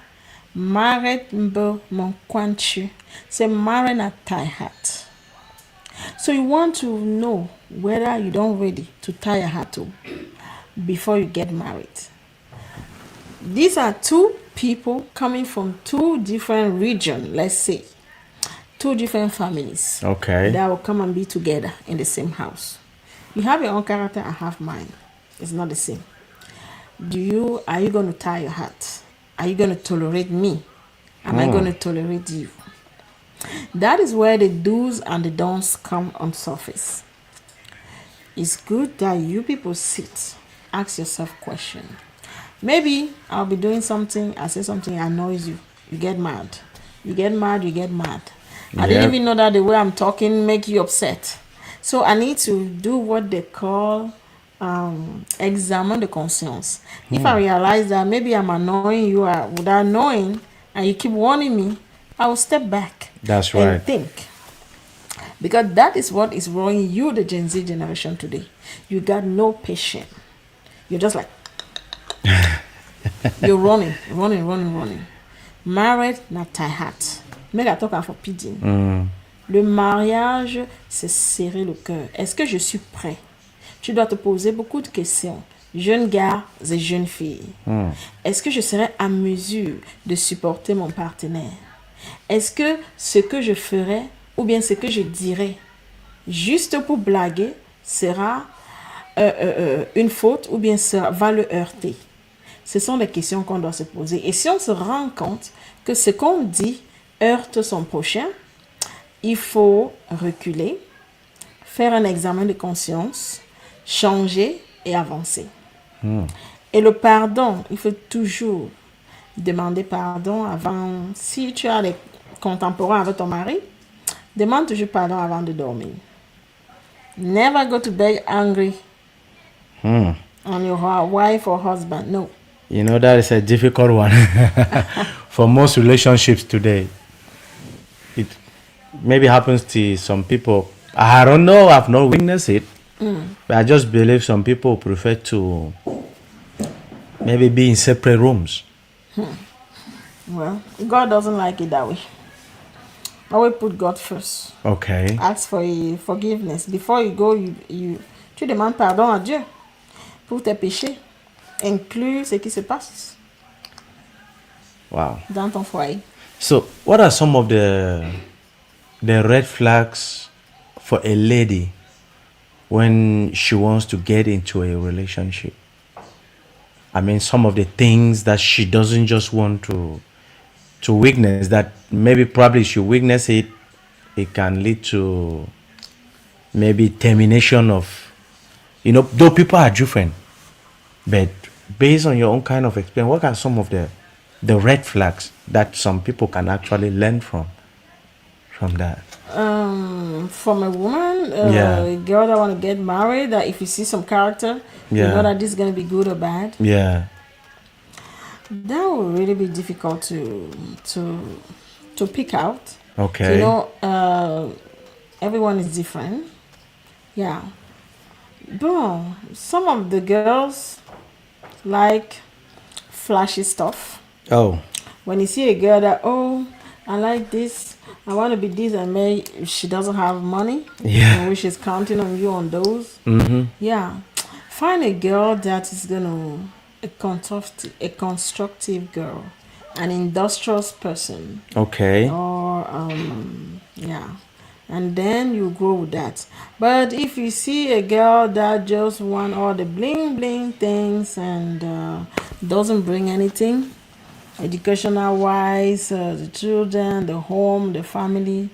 [SPEAKER 2] married mbo mon kwanchu. Say married at tie hat. So you want to know whether you don't ready to tie a hat to before you get married. These are two people coming from two different regions, let's say, two different families.
[SPEAKER 1] Okay.
[SPEAKER 2] That will come and be together in the same house. You have your own character, I have mine. It's not the same. Are you going to tie your hat? Are you going to tolerate me? Am I going to tolerate you? That is where the do's and the don'ts come on surface. It's good that you people sit, ask yourself question. Maybe I'll be doing something, I say something annoys you. You get mad. You get mad. I didn't even know that the way I'm talking make you upset. So I need to do what they call examine the conscience. If I realize that maybe I'm annoying you without knowing, and you keep warning me, I will step back.
[SPEAKER 1] That's right.
[SPEAKER 2] And think. Because that is what is wrong you, the Gen Z generation today. You got no patience. You're just like, you're running. Married, not tie hat. Mais I talk for pidgin. Le mariage, c'est serrer le cœur. Est-ce que je suis prêt? Tu dois te poser beaucoup de questions. Jeunes gars et jeunes filles. Est-ce que je serai à mesure de supporter mon partenaire? Est-ce que ce que je ferai ou bien ce que je dirai juste pour blaguer sera une faute ou bien ça va le heurter? Ce sont des questions qu'on doit se poser. Et si on se rend compte que ce qu'on dit heurte son prochain, il faut reculer, faire un examen de conscience, changer et avancer. Et le pardon, il faut toujours demander pardon avant. Si tu as des contemporains avec ton mari, demande toujours pardon avant de dormir. Never go to bed angry on your wife or husband. No.
[SPEAKER 1] You know, that is a difficult one for most relationships today. It maybe happens to some people. I don't know, I've not witnessed it. But I just believe some people prefer to maybe be in separate rooms.
[SPEAKER 2] Well, God doesn't like it that way. Always put God first.
[SPEAKER 1] Okay.
[SPEAKER 2] Ask for forgiveness. Before you go, tu demandes pardon à Dieu pour tes péchés. Inclus ce qui se passe dans ton foyer.
[SPEAKER 1] So, what are some of the red flags for a lady when she wants to get into a relationship? I mean, some of the things that she doesn't just want to witness, that maybe probably she witness it, it can lead to maybe termination of, though people are different, but based on your own kind of experience, what are some of the red flags that some people can actually learn from that?
[SPEAKER 2] From a woman,
[SPEAKER 1] Yeah,
[SPEAKER 2] a girl that want to get married, that if you see some character, you know
[SPEAKER 1] yeah,
[SPEAKER 2] that this is going to be good or bad.
[SPEAKER 1] yeah.
[SPEAKER 2] That will really be difficult to pick out. You
[SPEAKER 1] Okay.
[SPEAKER 2] know, everyone is different. Yeah. But some of the girls like flashy stuff.
[SPEAKER 1] Oh,
[SPEAKER 2] When you see a girl that, oh, I like this, I want to be this, and maybe she doesn't have money,
[SPEAKER 1] yeah.
[SPEAKER 2] and which is counting on you on those.
[SPEAKER 1] Mm-hmm.
[SPEAKER 2] Yeah, find a girl that is gonna a constructive girl, an industrious person,
[SPEAKER 1] Okay.
[SPEAKER 2] or yeah, and then you grow with that. But if you see a girl that just want all the bling bling things and doesn't bring anything, educational wise, the children, the home, the family,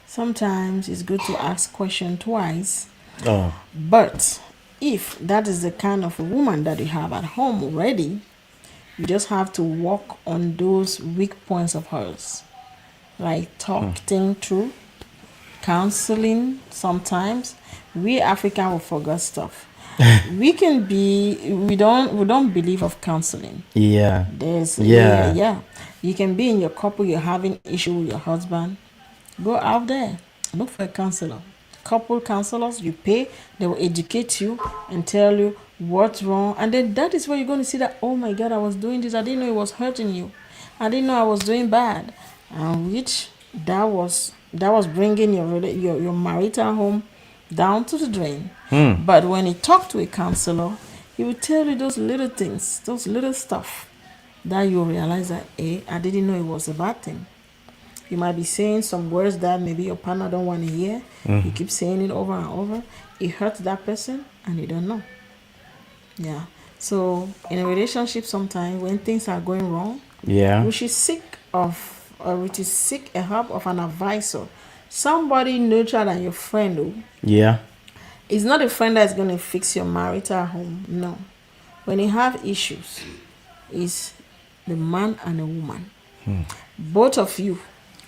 [SPEAKER 2] sometimes it's good to ask question twice.
[SPEAKER 1] Oh,
[SPEAKER 2] But if that is the kind of a woman that you have at home already, you just have to work on those weak points of hers, like talk things through, counseling. Sometimes we African will forget stuff. We can be we don't believe of counseling.
[SPEAKER 1] yeah,
[SPEAKER 2] There's yeah,
[SPEAKER 1] yeah.
[SPEAKER 2] yeah. You can be in your couple, you're having issue with your husband. Go out there, look for a counselor. Couple counselors, you pay, they will educate you and tell you what's wrong. And then that is where you're going to see that, oh my God, I was doing this. I didn't know it was hurting you. I didn't know I was doing bad. And which that was bringing your marital home down to the drain. But when you talk to a counselor, he will tell you those little things, those little stuff that you realize that, I didn't know it was a bad thing. You might be saying some words that maybe your partner don't want to hear. You keep saying it over and over. It hurts that person and you don't know. Yeah. So in a relationship, sometimes when things are going wrong,
[SPEAKER 1] Yeah.
[SPEAKER 2] we should seek of or we should seek a help of an advisor, somebody neutral than your friend. Oh.
[SPEAKER 1] Yeah.
[SPEAKER 2] It's not a friend that's going to fix your marital home. No. When you have issues, it's the man and the woman. Both of you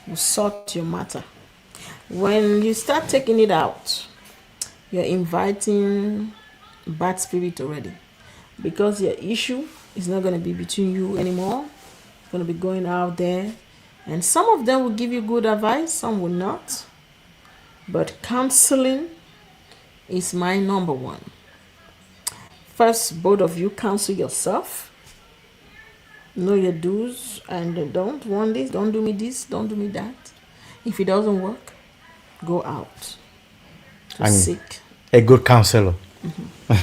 [SPEAKER 2] will sort your matter. When you start taking it out, you're inviting bad spirit already. Because your issue is not going to be between you anymore. It's going to be going out there. And some of them will give you good advice, some will not. But counseling is my number one. First, both of you counsel yourself. Know your do's and don't. Want this, don't do me that. If it doesn't work, go out to
[SPEAKER 1] And
[SPEAKER 2] seek.
[SPEAKER 1] a good counselor.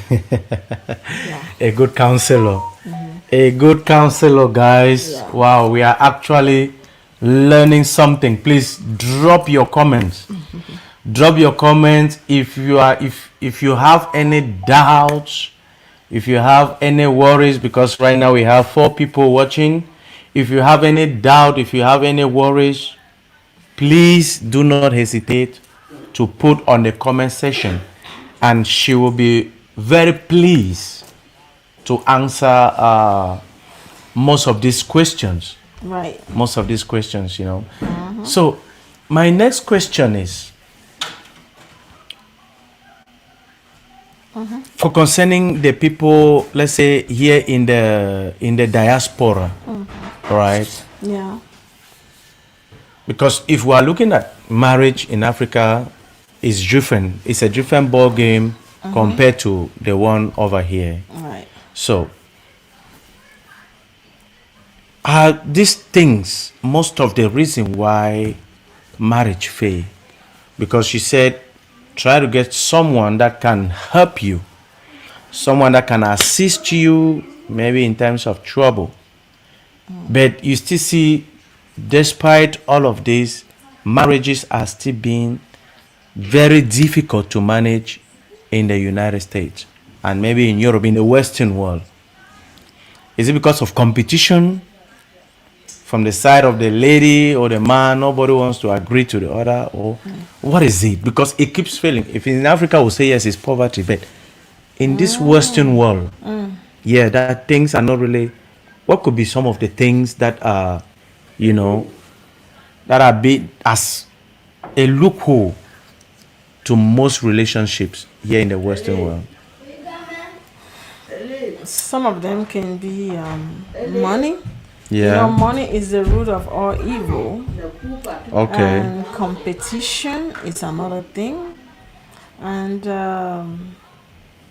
[SPEAKER 2] Yeah.
[SPEAKER 1] A good counselor. A good counselor, guys.
[SPEAKER 2] Yeah.
[SPEAKER 1] Wow, we are actually learning something. Please drop your comments. Drop your comments if you have any doubts, if you have any worries, because right now we have 4 people watching. If you have any doubt, if you have any worries, please do not hesitate to put on the comment section, and she will be very pleased to answer most of these questions.
[SPEAKER 2] Right.
[SPEAKER 1] Most of these questions, So, my next question is for concerning the people, let's say here in the diaspora, right?
[SPEAKER 2] Yeah.
[SPEAKER 1] Because if we are looking at marriage in Africa, it's different. It's a different ball game compared to the one over here.
[SPEAKER 2] Right.
[SPEAKER 1] So, are these things most of the reason why marriage fail? Because she said, try to get someone that can help you, someone that can assist you, maybe in times of trouble. But you still see, despite all of this, marriages are still being very difficult to manage in the United States and maybe in Europe, in the Western world. Is it because of competition from the side of the lady or the man? Nobody wants to agree to the other, or what is it? Because it keeps failing. If in Africa we say yes, it's poverty, but in this Western world, yeah, that things are not really. What could be some of the things that are, that are big as a loophole to most relationships here in the Western world?
[SPEAKER 2] Some of them can be money.
[SPEAKER 1] Yeah.
[SPEAKER 2] Money is the root of all evil,
[SPEAKER 1] Okay.
[SPEAKER 2] and competition is another thing. And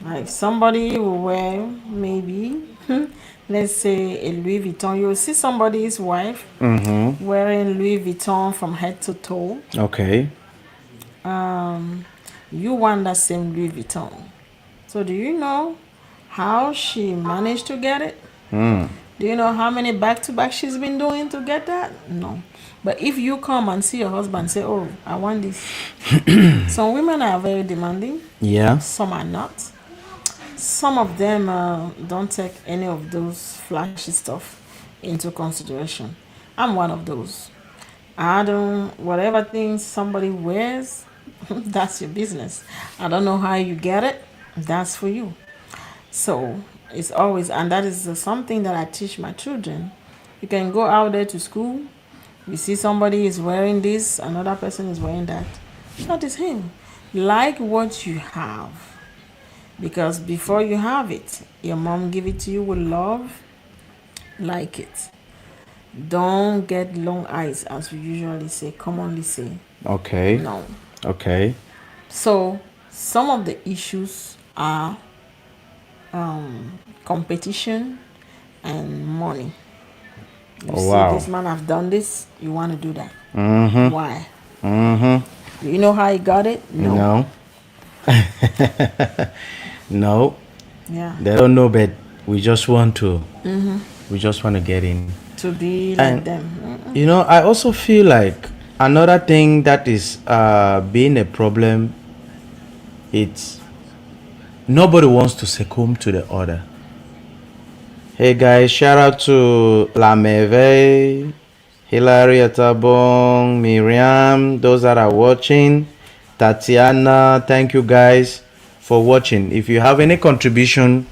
[SPEAKER 2] like somebody will wear maybe, let's say a Louis Vuitton. You'll see somebody's wife wearing Louis Vuitton from head to toe.
[SPEAKER 1] Okay.
[SPEAKER 2] You want that same Louis Vuitton. So do you know how she managed to get it? Do you know how many back to back she's been doing to get that? No. But if you come and see your husband and say, "Oh, I want this," some women are very demanding,
[SPEAKER 1] Yeah.
[SPEAKER 2] some are not. Some of them don't take any of those flashy stuff into consideration. I'm one of those. I don't, whatever things somebody wears, that's your business. I don't know how you get it, that's for you. So it's always, and that is something that I teach my children. You can go out there to school, you see somebody is wearing this, another person is wearing that. That is him. Like what you have, because before you have it, your mom give it to you with love. Like it. Don't get long eyes, as we usually say, commonly say.
[SPEAKER 1] Okay.
[SPEAKER 2] No.
[SPEAKER 1] Okay.
[SPEAKER 2] So some of the issues are competition and money. You
[SPEAKER 1] Oh,
[SPEAKER 2] see,
[SPEAKER 1] wow.
[SPEAKER 2] this man have done this. You want to do that?
[SPEAKER 1] Mm-hmm.
[SPEAKER 2] Why?
[SPEAKER 1] Mm-hmm.
[SPEAKER 2] Do you know how he got it? No.
[SPEAKER 1] No. No.
[SPEAKER 2] Yeah.
[SPEAKER 1] They don't know, but we just want to. We just want to get in.
[SPEAKER 2] To be like
[SPEAKER 1] And
[SPEAKER 2] them.
[SPEAKER 1] I also feel like another thing that is being a problem. It's nobody wants to succumb to the other. Hey guys, shout out to La Meve, Hilary Atabong, Miriam, those that are watching, Tatiana, thank you guys for watching. If you have any contribution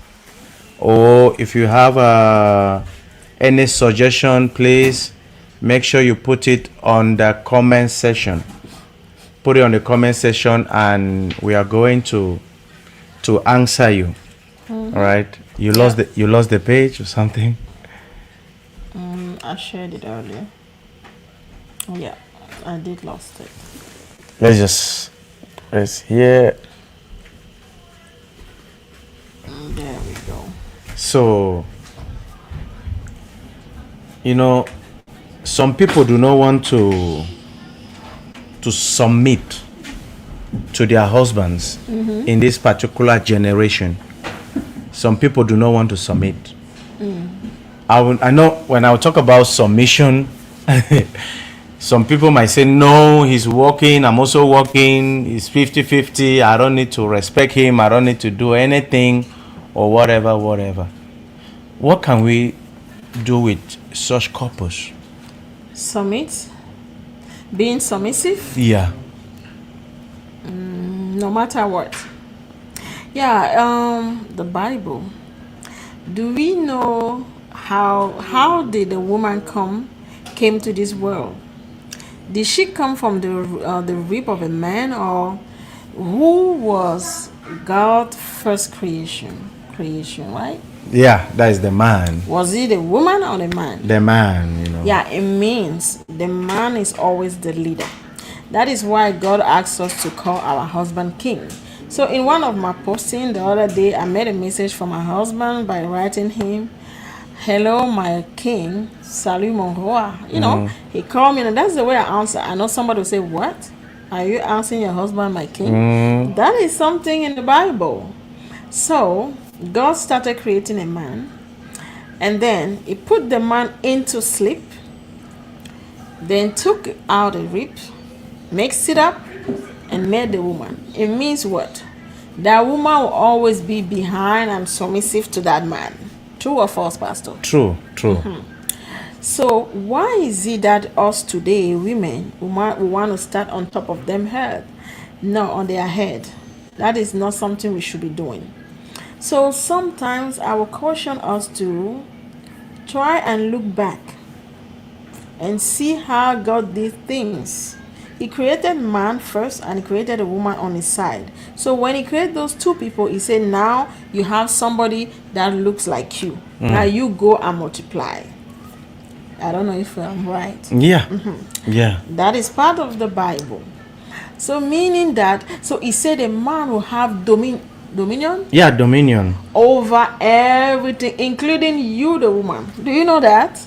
[SPEAKER 1] or if you have any suggestion, please make sure you put it on the comment section. Put it on the comment section and we are going to answer you. All right. You lost the page or something?
[SPEAKER 2] I shared it earlier. Yeah, I did lost it.
[SPEAKER 1] Let's here.
[SPEAKER 2] There we go.
[SPEAKER 1] So some people do not want to submit to their husbands in this particular generation. Some people do not want to submit. I know when I talk about submission, some people might say, no, he's working, I'm also working, it's 50-50, I don't need to respect him, I don't need to do anything, or whatever. What can we do with such couples?
[SPEAKER 2] Submit. Being submissive.
[SPEAKER 1] Yeah.
[SPEAKER 2] No matter what. Yeah, the Bible. Do we know how did the woman came to this world? Did she come from the rib of a man, or who was God's first creation? Right?
[SPEAKER 1] Yeah, that is the man.
[SPEAKER 2] Was it the woman or the man?
[SPEAKER 1] The man.
[SPEAKER 2] Yeah, it means the man is always the leader. That is why God asks us to call our husband king. So in one of my posting the other day, I made a message for my husband by writing him, "Hello, my king, salut mon roi." He called me, and that's the way I answer. I know somebody will say, "What? Are you answering your husband my king?" That is something in the Bible. So God started creating a man, and then he put the man into sleep, then took out a rib, mixed it up, and made the woman. It means what? That woman will always be behind and submissive to that man. True or false, Pastor?
[SPEAKER 1] True.
[SPEAKER 2] So why is it that us today, women, we want to start on top of them head? No, on their head. That is not something we should be doing. So sometimes I will caution us to try and look back and see how God did things He created man first and he created a woman on his side. So when he created those two people, he said, now you have somebody that looks like you. Now you go and multiply. I don't know if I'm right.
[SPEAKER 1] Yeah. Yeah.
[SPEAKER 2] That is part of the Bible. So meaning that, so he said a man will have dominion
[SPEAKER 1] Yeah, dominion.
[SPEAKER 2] over everything, including you, the woman. Do you know that?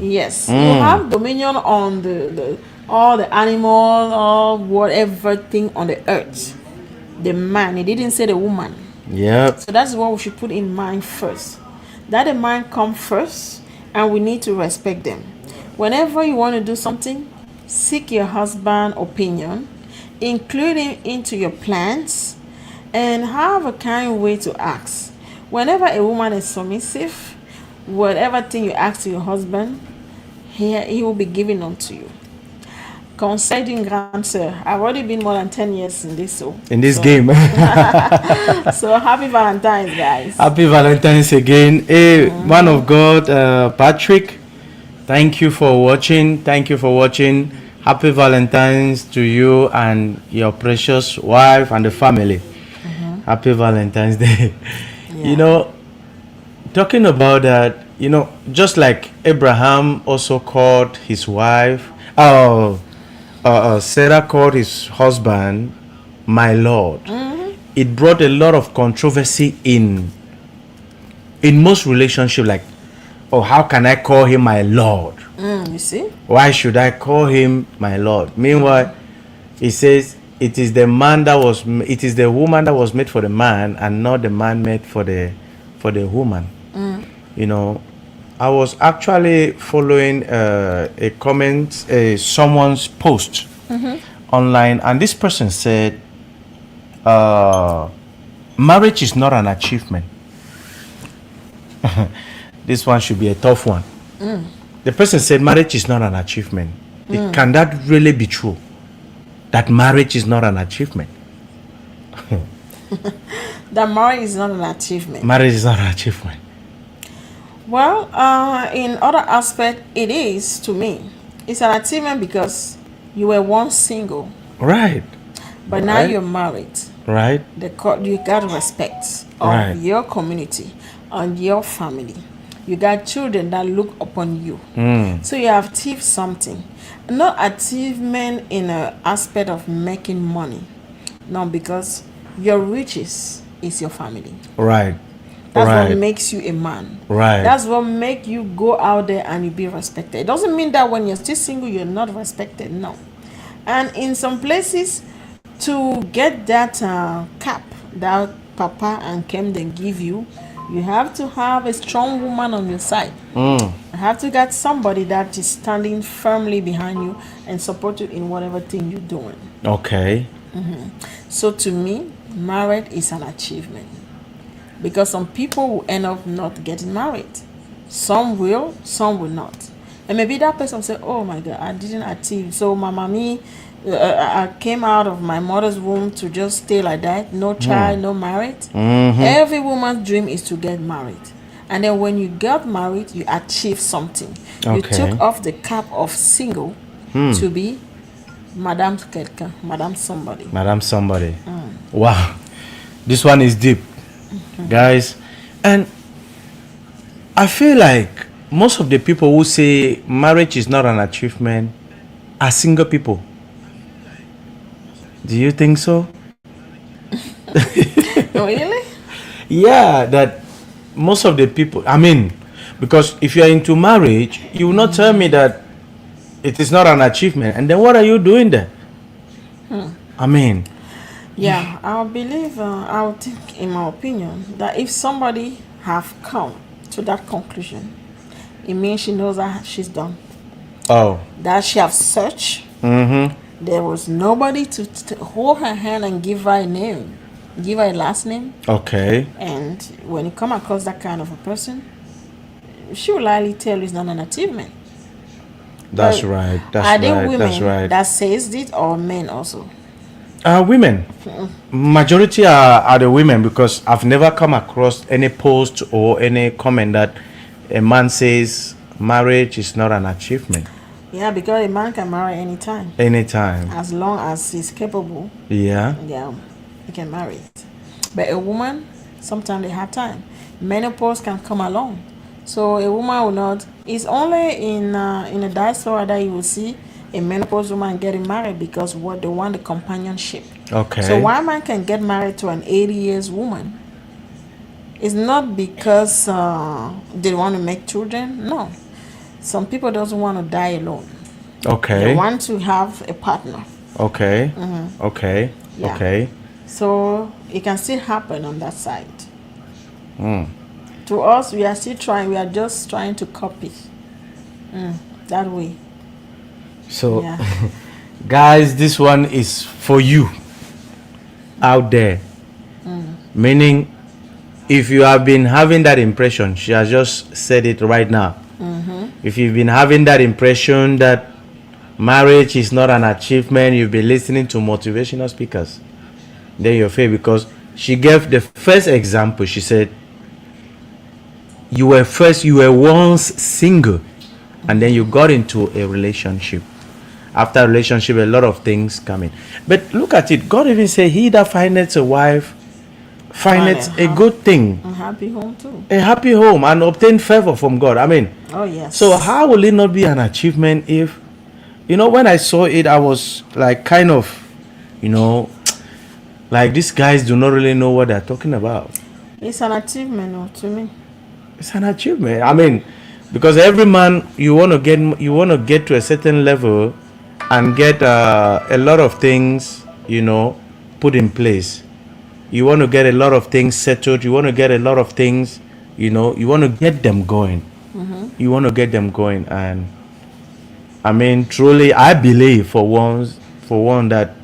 [SPEAKER 2] Yes. You have dominion on the all the animals, all whatever thing on the earth. The man, he didn't say the woman.
[SPEAKER 1] Yep.
[SPEAKER 2] So that's what we should put in mind first. That the man come first, and we need to respect them. Whenever you want to do something, seek your husband's opinion, include him into your plans, and have a kind way to ask. Whenever a woman is submissive, whatever thing you ask to your husband, he will be giving unto you. Concerning grandeur, I've already been more than 10 years in this
[SPEAKER 1] game.
[SPEAKER 2] So happy Valentines, guys.
[SPEAKER 1] Happy Valentine's again. Hey, man of God, Patrick, thank you for watching. Thank you for watching. Happy Valentine's to you and your precious wife and the family. Happy Valentine's Day. You know, talking about that, you know, just like Abraham also called his wife, Sarah called his husband my Lord. It brought a lot of controversy in most relationships. Like, oh, how can I call him my Lord?
[SPEAKER 2] You see?
[SPEAKER 1] Why should I call him my Lord? Meanwhile, he says it is the woman that was made for the man, and not the man made for the woman. You know, I was actually following a comment, someone's post online, and this person said, marriage is not an achievement. This one should be a tough one. The person said marriage is not an achievement. Can that really be true? That marriage is not an achievement?
[SPEAKER 2] That marriage is not an achievement.
[SPEAKER 1] Marriage is not an achievement.
[SPEAKER 2] Well, in other aspect, it is to me. It's an achievement because you were once single,
[SPEAKER 1] Right.
[SPEAKER 2] but now you're married.
[SPEAKER 1] Right.
[SPEAKER 2] You got respect of your community and your family. You got children that look upon you. So you have achieved something. Not achievement in an aspect of making money. No, because your riches is your family.
[SPEAKER 1] Right.
[SPEAKER 2] That's what makes you a man.
[SPEAKER 1] Right.
[SPEAKER 2] That's what make you go out there and you be respected. It doesn't mean that when you're still single, you're not respected. No. And in some places, to get that cap that Papa and Kem then give you, you have to have a strong woman on your side. You have to get somebody that is standing firmly behind you and support you in whatever thing you're doing.
[SPEAKER 1] Okay.
[SPEAKER 2] So to me, marriage is an achievement. Because some people will end up not getting married. Some will not. And maybe that person will say, oh my God, I didn't achieve. So my mommy, I came out of my mother's womb to just stay like that. No child, no married. Every woman's dream is to get married. And then when you got married, you achieve something. You took off the cap of single to be Madame quelqu'un, Madame somebody.
[SPEAKER 1] Madame somebody. Wow. This one is deep. Guys, and I feel like most of the people who say marriage is not an achievement are single people. Do you think so?
[SPEAKER 2] Really?
[SPEAKER 1] Yeah, that most of the people, I mean, because if you are into marriage, you will not tell me that it is not an achievement, and then what are you doing there? I mean,
[SPEAKER 2] yeah, I believe, I would think, in my opinion, that if somebody have come to that conclusion, it means she knows that she's done.
[SPEAKER 1] Oh.
[SPEAKER 2] That she have searched. There was nobody to hold her hand and give her a name, give her a last name.
[SPEAKER 1] Okay.
[SPEAKER 2] And when you come across that kind of a person, she will likely tell you it's not an achievement.
[SPEAKER 1] That's right.
[SPEAKER 2] Are there women that says it, or men also?
[SPEAKER 1] Women. Majority are the women, because I've never come across any post or any comment that a man says marriage is not an achievement.
[SPEAKER 2] Yeah, because a man can marry anytime
[SPEAKER 1] anytime.
[SPEAKER 2] as long as he's capable.
[SPEAKER 1] Yeah.
[SPEAKER 2] Yeah, he can marry it. But a woman, sometimes they have time. Menopause can come along, so a woman will not. It's only in a diaspora that you will see a menopause woman getting married because what they want the companionship. So
[SPEAKER 1] Okay.
[SPEAKER 2] one man can get married to an 80 years woman. It's not because they want to make children. No, some people doesn't want to die alone. They
[SPEAKER 1] Okay.
[SPEAKER 2] want to have a partner.
[SPEAKER 1] Okay. Okay.
[SPEAKER 2] Yeah.
[SPEAKER 1] Okay.
[SPEAKER 2] So it can still happen on that side.
[SPEAKER 1] Mm.
[SPEAKER 2] To us, we are still trying. We are just trying to copy that way.
[SPEAKER 1] So,
[SPEAKER 2] Yeah.
[SPEAKER 1] guys, this one is for you out there. Meaning, if you have been having that impression, she has just said it right now. If you've been having that impression that marriage is not an achievement, you've been listening to motivational speakers, then you're fair, because she gave the first example. She said, you were once single, and then you got into a relationship. After a relationship, a lot of things come in. But look at it. God even said, he that findeth a wife findeth a good thing,
[SPEAKER 2] A happy home too.
[SPEAKER 1] a happy home, and obtain favor from God. I mean,
[SPEAKER 2] Oh yes.
[SPEAKER 1] so how will it not be an achievement if, when I saw it, I was like kind of, like these guys do not really know what they're talking about.
[SPEAKER 2] It's an achievement to me.
[SPEAKER 1] It's an achievement. I mean, because every man, you want to get to a certain level and get a lot of things, put in place. You want to get a lot of things settled. You want to get a lot of things, you want to get them going. You want to get them going. And I mean, truly, I believe for one that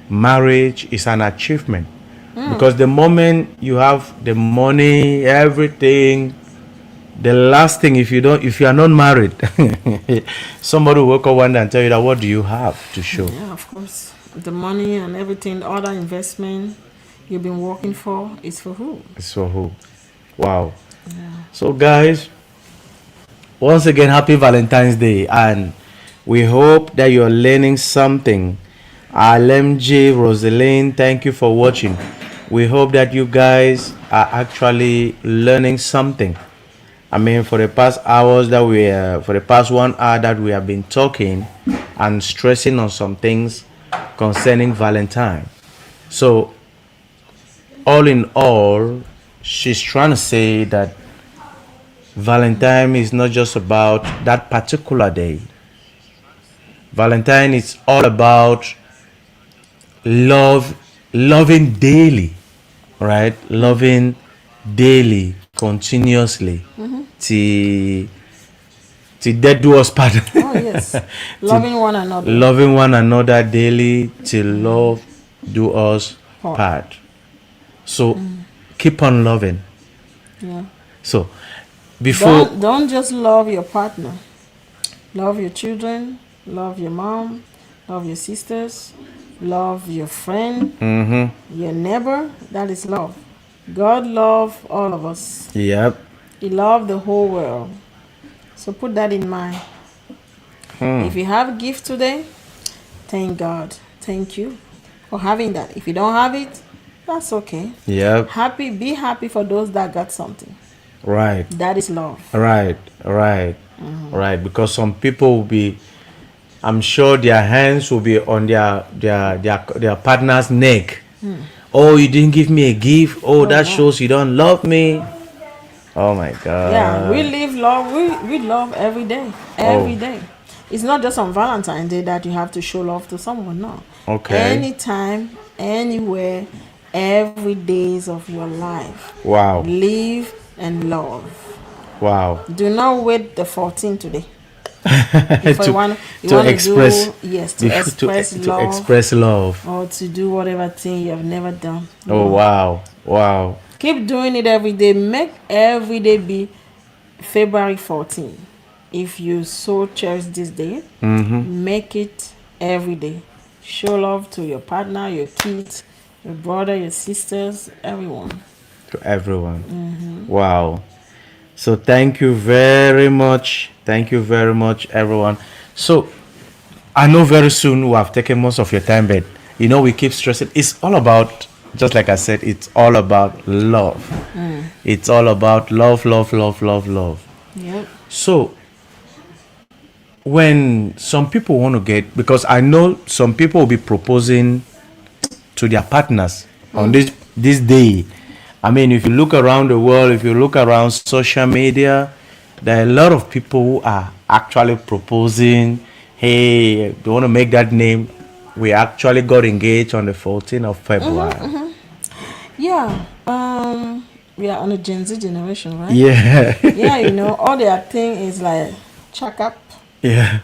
[SPEAKER 1] marriage is an achievement. Because the moment you have the money, everything, the last thing, if you are not married, somebody will wake up one day and tell you that, what do you have to show?
[SPEAKER 2] Yeah, of course. The money and everything, all that investment you've been working for is for who?
[SPEAKER 1] It's for who? Wow. So guys, once again, happy Valentine's Day, and we hope that you're learning something. LMJ, Rosaline, thank you for watching. We hope that you guys are actually learning something. I mean, for the past 1 hour that we have been talking and stressing on some things concerning Valentine. So, all in all, she's trying to say that Valentine is not just about that particular day. Valentine is all about loving daily, right? Loving daily, continuously, till death do us part.
[SPEAKER 2] Oh yes. Loving one another.
[SPEAKER 1] Loving one another daily till love do us part. So keep on loving.
[SPEAKER 2] Yeah.
[SPEAKER 1] So before
[SPEAKER 2] Don't just love your partner. Love your children, love your mom, love your sisters, love your friend, your neighbor. That is love. God loves all of us.
[SPEAKER 1] yep.
[SPEAKER 2] He loved the whole world. So put that in mind. If you have a gift today, thank God. Thank you for having that. If you don't have it, that's okay.
[SPEAKER 1] Yep.
[SPEAKER 2] Be happy for those that got something.
[SPEAKER 1] Right.
[SPEAKER 2] That is love.
[SPEAKER 1] Right. Because some people will be, I'm sure their hands will be on their partner's neck. Oh, you didn't give me a gift. Oh, that shows you don't love me. Oh my God.
[SPEAKER 2] Yeah, we live love. We love every day. Every day. It's not just on Valentine's Day that you have to show love to someone. No.
[SPEAKER 1] Okay.
[SPEAKER 2] Anytime, anywhere, every days of your life.
[SPEAKER 1] Wow.
[SPEAKER 2] Live and love.
[SPEAKER 1] Wow.
[SPEAKER 2] Do not wait the 14th today. If you want to
[SPEAKER 1] express
[SPEAKER 2] express
[SPEAKER 1] love
[SPEAKER 2] or to do whatever thing you have never done.
[SPEAKER 1] Oh wow.
[SPEAKER 2] Keep doing it every day. Make every day be February 14. If you so cherish this day, make it every day. Show love to your partner, your kids, your brother, your sisters, everyone.
[SPEAKER 1] To everyone. Wow. So thank you very much. Thank you very much, everyone. So I know very soon we have taken most of your time, but we keep stressing. It's all about, just like I said, it's all about love. It's all about love, love, love, love, love.
[SPEAKER 2] Yep.
[SPEAKER 1] So when some people want to get, because I know some people will be proposing to their partners on this day. I mean, if you look around the world, if you look around social media, there are a lot of people who are actually proposing. Hey, do you want to make that name? We actually got engaged on the 14th of February.
[SPEAKER 2] Yeah. We are on the Gen Z generation, right?
[SPEAKER 1] Yeah.
[SPEAKER 2] Yeah, all their thing is like check up,
[SPEAKER 1] Yeah.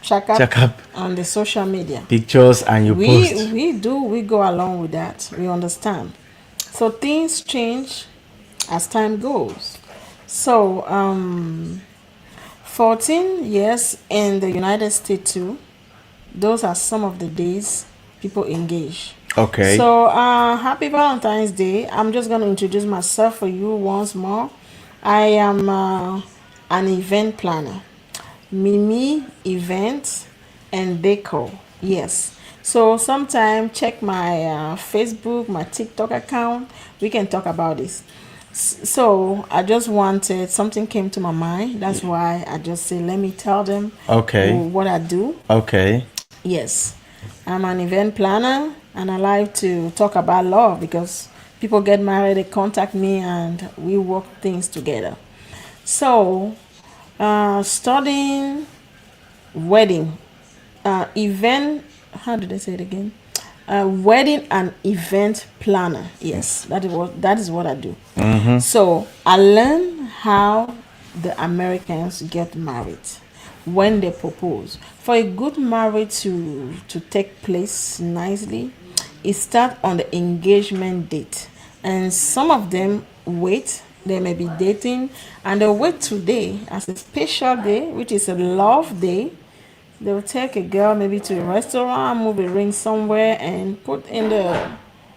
[SPEAKER 2] check up
[SPEAKER 1] Check up
[SPEAKER 2] on the social media.
[SPEAKER 1] pictures and you post.
[SPEAKER 2] We go along with that. We understand. So things change as time goes. So 14 years in the United States too. Those are some of the days people engage.
[SPEAKER 1] Okay.
[SPEAKER 2] So happy Valentine's Day. I'm just going to introduce myself for you once more. I am an event planner. Mimi Events and Deco. Yes. So sometime check my Facebook, my TikTok account. We can talk about this. So I just wanted, something came to my mind. That's why I just say let me tell them
[SPEAKER 1] Okay.
[SPEAKER 2] what I do.
[SPEAKER 1] Okay.
[SPEAKER 2] Yes, I'm an event planner and I like to talk about love because people get married, they contact me, and we work things together. So, studying wedding, event, how did I say it again? Wedding and event planner. Yes, that is what I do. So I learn how the Americans get married when they propose. For a good marriage to take place nicely, it starts on the engagement date, and some of them wait. They may be dating, and they wait today as a special day, which is a love day. They will take a girl maybe to a restaurant, move a ring somewhere, and put in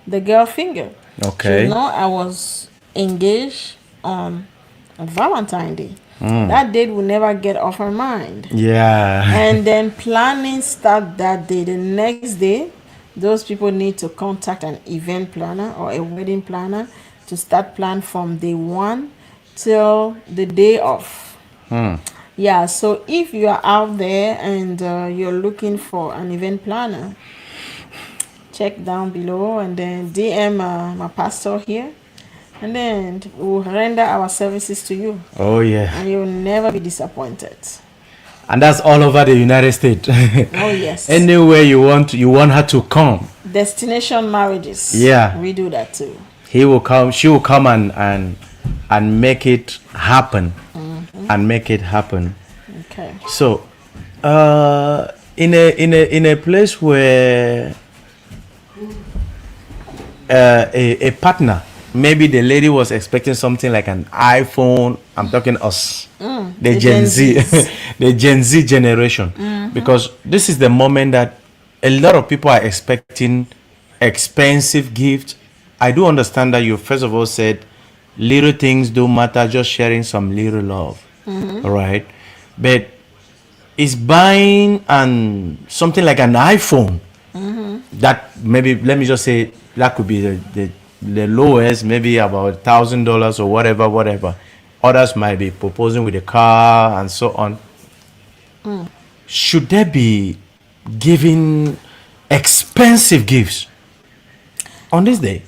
[SPEAKER 2] the girl finger. She
[SPEAKER 1] Okay.
[SPEAKER 2] know I was engaged on Valentine's Day. That date will never get off her mind.
[SPEAKER 1] Yeah.
[SPEAKER 2] And then planning start that day. The next day, those people need to contact an event planner or a wedding planner to start plan from day one till the day of. Yeah, so if you are out there and you're looking for an event planner, check down below and then DM my pastor here, and then we'll render our services to you,
[SPEAKER 1] Oh yeah.
[SPEAKER 2] and you'll never be disappointed.
[SPEAKER 1] And that's all over the United States.
[SPEAKER 2] Oh, yes.
[SPEAKER 1] Anywhere you want her to come,
[SPEAKER 2] Destination marriages.
[SPEAKER 1] Yeah.
[SPEAKER 2] We do that too.
[SPEAKER 1] he will come. She will come and make it happen, and make it happen.
[SPEAKER 2] Okay.
[SPEAKER 1] So, in a place where a partner, maybe the lady was expecting something like an iPhone. I'm talking us, the Gen Z, the Gen Z generation, because this is the moment that a lot of people are expecting expensive gifts. I do understand that you first of all said little things don't matter, just sharing some little love, all right? But is buying and something like an iPhone, that maybe, let me just say, that could be the lowest, maybe about $1,000 or whatever. Others might be proposing with a car and so on. Should they be giving expensive gifts on this day?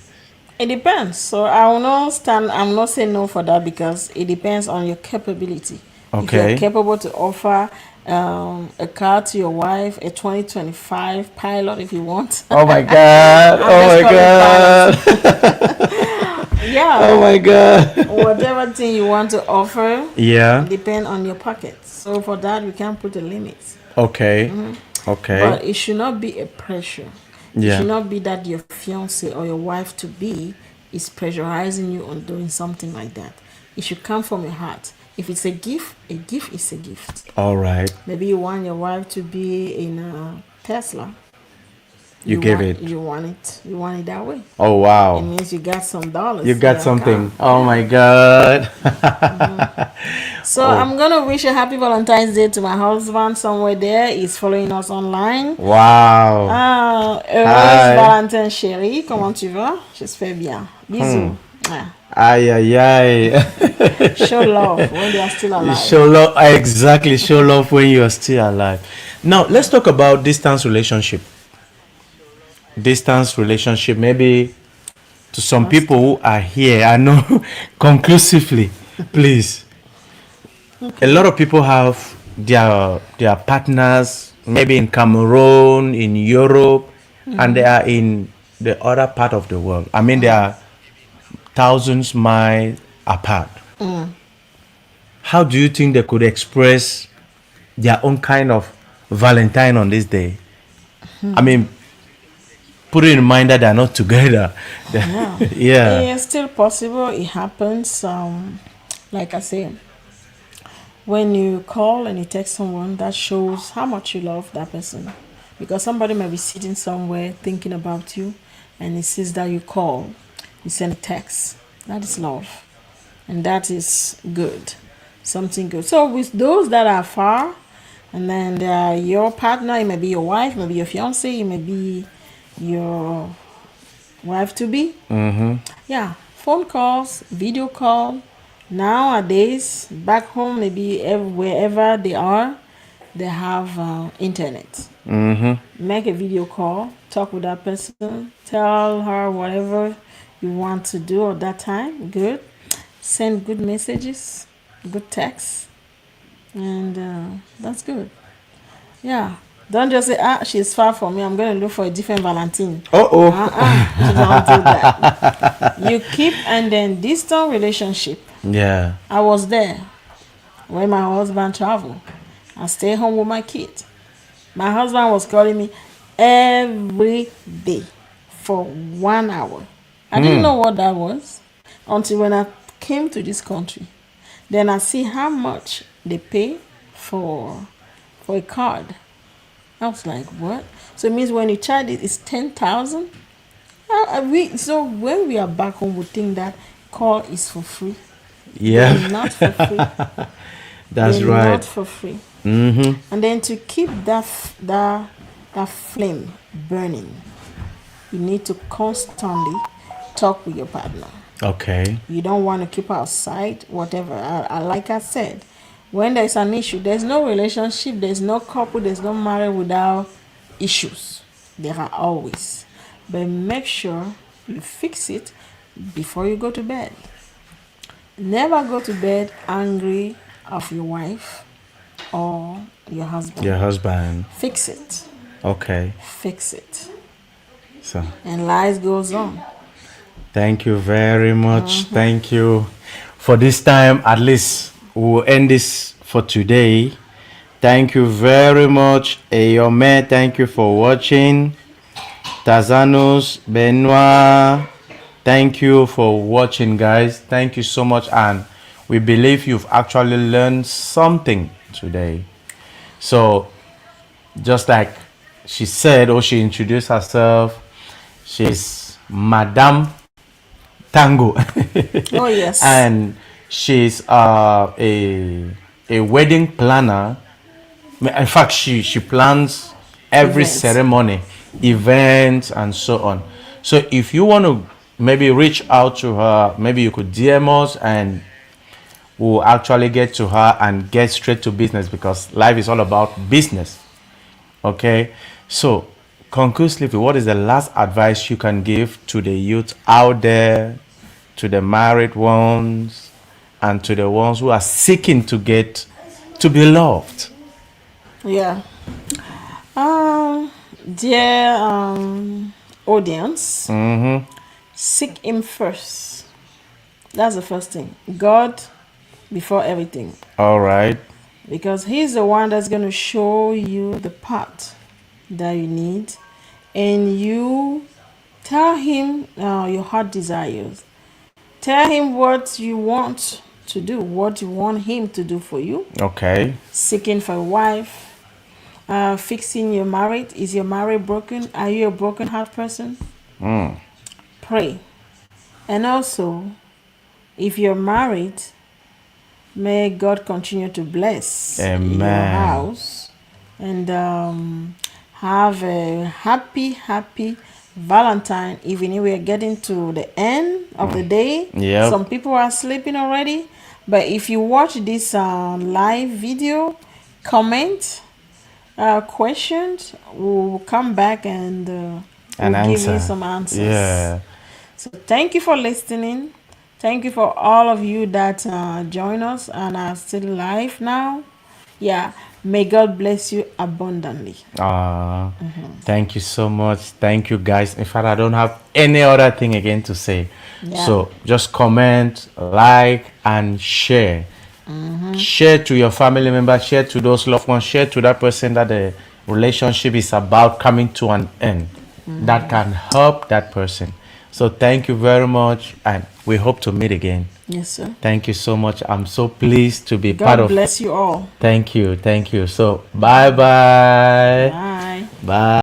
[SPEAKER 2] It depends. So I will not stand. I'm not saying no for that because it depends on your capability. If
[SPEAKER 1] Okay.
[SPEAKER 2] you're capable to offer a car to your wife, a 2025 Pilot, if you want.
[SPEAKER 1] Oh my God! Oh my God!
[SPEAKER 2] Yeah.
[SPEAKER 1] Oh my God!
[SPEAKER 2] Whatever thing you want to offer,
[SPEAKER 1] Yeah.
[SPEAKER 2] depend on your pocket. So for that, we can't put a limit.
[SPEAKER 1] Okay. Okay.
[SPEAKER 2] But it should not be a pressure. It
[SPEAKER 1] Yeah.
[SPEAKER 2] should not be that your fiance or your wife to be is pressurizing you on doing something like that. It should come from your heart. If it's a gift is a gift.
[SPEAKER 1] All right.
[SPEAKER 2] Maybe you want your wife to be in a Tesla.
[SPEAKER 1] You gave it.
[SPEAKER 2] You want it that way.
[SPEAKER 1] Oh
[SPEAKER 2] It
[SPEAKER 1] wow.
[SPEAKER 2] means you got some
[SPEAKER 1] You
[SPEAKER 2] dollars in
[SPEAKER 1] got
[SPEAKER 2] your
[SPEAKER 1] something.
[SPEAKER 2] account.
[SPEAKER 1] Oh my
[SPEAKER 2] Yeah.
[SPEAKER 1] God.
[SPEAKER 2] So
[SPEAKER 1] Oh
[SPEAKER 2] I'm gonna wish a happy Valentine's Day to my husband somewhere there. He's following us online.
[SPEAKER 1] wow.
[SPEAKER 2] Heureuse
[SPEAKER 1] Hi.
[SPEAKER 2] Valentine chérie, comment tu vas? J'espère bien.
[SPEAKER 1] Hmm.
[SPEAKER 2] Bisous. Ah,
[SPEAKER 1] Aye aye
[SPEAKER 2] show love
[SPEAKER 1] aye.
[SPEAKER 2] when they are still
[SPEAKER 1] You
[SPEAKER 2] alive.
[SPEAKER 1] show love exactly. Show love when you are still alive. Now let's talk about distance relationship. Distance relationship. Maybe to some
[SPEAKER 2] That's
[SPEAKER 1] people
[SPEAKER 2] good.
[SPEAKER 1] who are here, I know conclusively. Please, a
[SPEAKER 2] Okay.
[SPEAKER 1] lot of people have their partners maybe in Cameroon, in Europe, and they are in the other part of the world. I mean, they are thousands miles apart. How do you think they could express their own kind of Valentine on this day? I mean, put it in mind that they're not together.
[SPEAKER 2] Yeah.
[SPEAKER 1] Yeah.
[SPEAKER 2] It's still possible. It happens. Like I say, when you call and you text someone, that shows how much you love that person. Because somebody might be sitting somewhere thinking about you, and he sees that you call, you send a text. That is love, and that is good, something good. So with those that are far, and then they are your partner, it may be your wife, it may be your fiance, it may be your wife to be. Yeah, phone calls, video call. Nowadays, back home, maybe wherever they are, they have internet. Make a video call, talk with that person, tell her whatever you want to do at that time. Good. Send good messages, good texts, and that's good. Yeah. Don't just say, she's far from me. I'm going to look for a different Valentine.
[SPEAKER 1] Uh oh.
[SPEAKER 2] Don't do that. You keep and then distant relationship.
[SPEAKER 1] Yeah.
[SPEAKER 2] I was there when my husband traveled. I stay home with my kid. My husband was calling me every day for 1 hour. I didn't know what that was until when I came to this country. Then I see how much they pay for a card. I was like, what? So it means when you charge it, it's 10,000. So when we are back home, we think that call is for free. They're
[SPEAKER 1] Yeah.
[SPEAKER 2] not for free.
[SPEAKER 1] That's
[SPEAKER 2] They're
[SPEAKER 1] right.
[SPEAKER 2] not for free.
[SPEAKER 1] Mm-hmm.
[SPEAKER 2] And then to keep that flame burning, you need to constantly talk with your partner.
[SPEAKER 1] Okay.
[SPEAKER 2] You don't want to keep outside, whatever. Like I said, when there's an issue, there's no relationship, there's no couple, there's no marriage without issues. There are always. But make sure you fix it before you go to bed. Never go to bed angry of your wife or your
[SPEAKER 1] Your
[SPEAKER 2] husband.
[SPEAKER 1] husband.
[SPEAKER 2] Fix it.
[SPEAKER 1] Okay.
[SPEAKER 2] Fix it.
[SPEAKER 1] So
[SPEAKER 2] And life goes on.
[SPEAKER 1] thank you very much. Thank you for this time. At least we'll end this for today. Thank you very much, Eyome. Thank you for watching. Tazanos, Benoit. Thank you for watching, guys. Thank you so much. And we believe you've actually learned something today. So, just like she said, or she introduced herself, she's Madame Tango.
[SPEAKER 2] Oh, yes.
[SPEAKER 1] And she's a wedding planner. In fact, she plans every
[SPEAKER 2] Events.
[SPEAKER 1] ceremony, events, and so on. So if you want to maybe reach out to her, maybe you could DM us and we'll actually get to her and get straight to business because life is all about business. Okay. So conclusively, what is the last advice you can give to the youth out there, to the married ones, and to the ones who are seeking to get to be loved?
[SPEAKER 2] Yeah. Dear audience, seek Him first. That's the first thing. God before everything.
[SPEAKER 1] All right.
[SPEAKER 2] Because He's the one that's going to show you the path that you need. And you tell Him your heart desires. Tell Him what you want to do, what you want Him to do for you.
[SPEAKER 1] Okay.
[SPEAKER 2] Seeking for a wife, fixing your marriage. Is your marriage broken? Are you a broken heart person? Pray. And also, if you're married, may God continue to bless your
[SPEAKER 1] Amen.
[SPEAKER 2] house and have a happy Valentine evening. We are getting to the end of the day.
[SPEAKER 1] Yep.
[SPEAKER 2] Some people are sleeping already, but if you watch this live video, comment questions, we'll come back and
[SPEAKER 1] An
[SPEAKER 2] we'll give you
[SPEAKER 1] answer.
[SPEAKER 2] some answers.
[SPEAKER 1] Yeah.
[SPEAKER 2] So thank you for listening. Thank you for all of you that join us and are still alive now. Yeah, may God bless you abundantly.
[SPEAKER 1] Thank you so much. Thank you, guys. In fact, I don't have any other thing again to say.
[SPEAKER 2] Yeah.
[SPEAKER 1] So just comment, like, and share. Share to your family members, share to those loved ones, share to that person that the relationship is about coming to an end. That can help that person. So thank you very much, and we hope to meet again.
[SPEAKER 2] Yes, sir.
[SPEAKER 1] Thank you so much. I'm so pleased to be part
[SPEAKER 2] God
[SPEAKER 1] of.
[SPEAKER 2] bless you all.
[SPEAKER 1] Thank you. Thank you. So bye bye.
[SPEAKER 2] Bye.
[SPEAKER 1] Bye.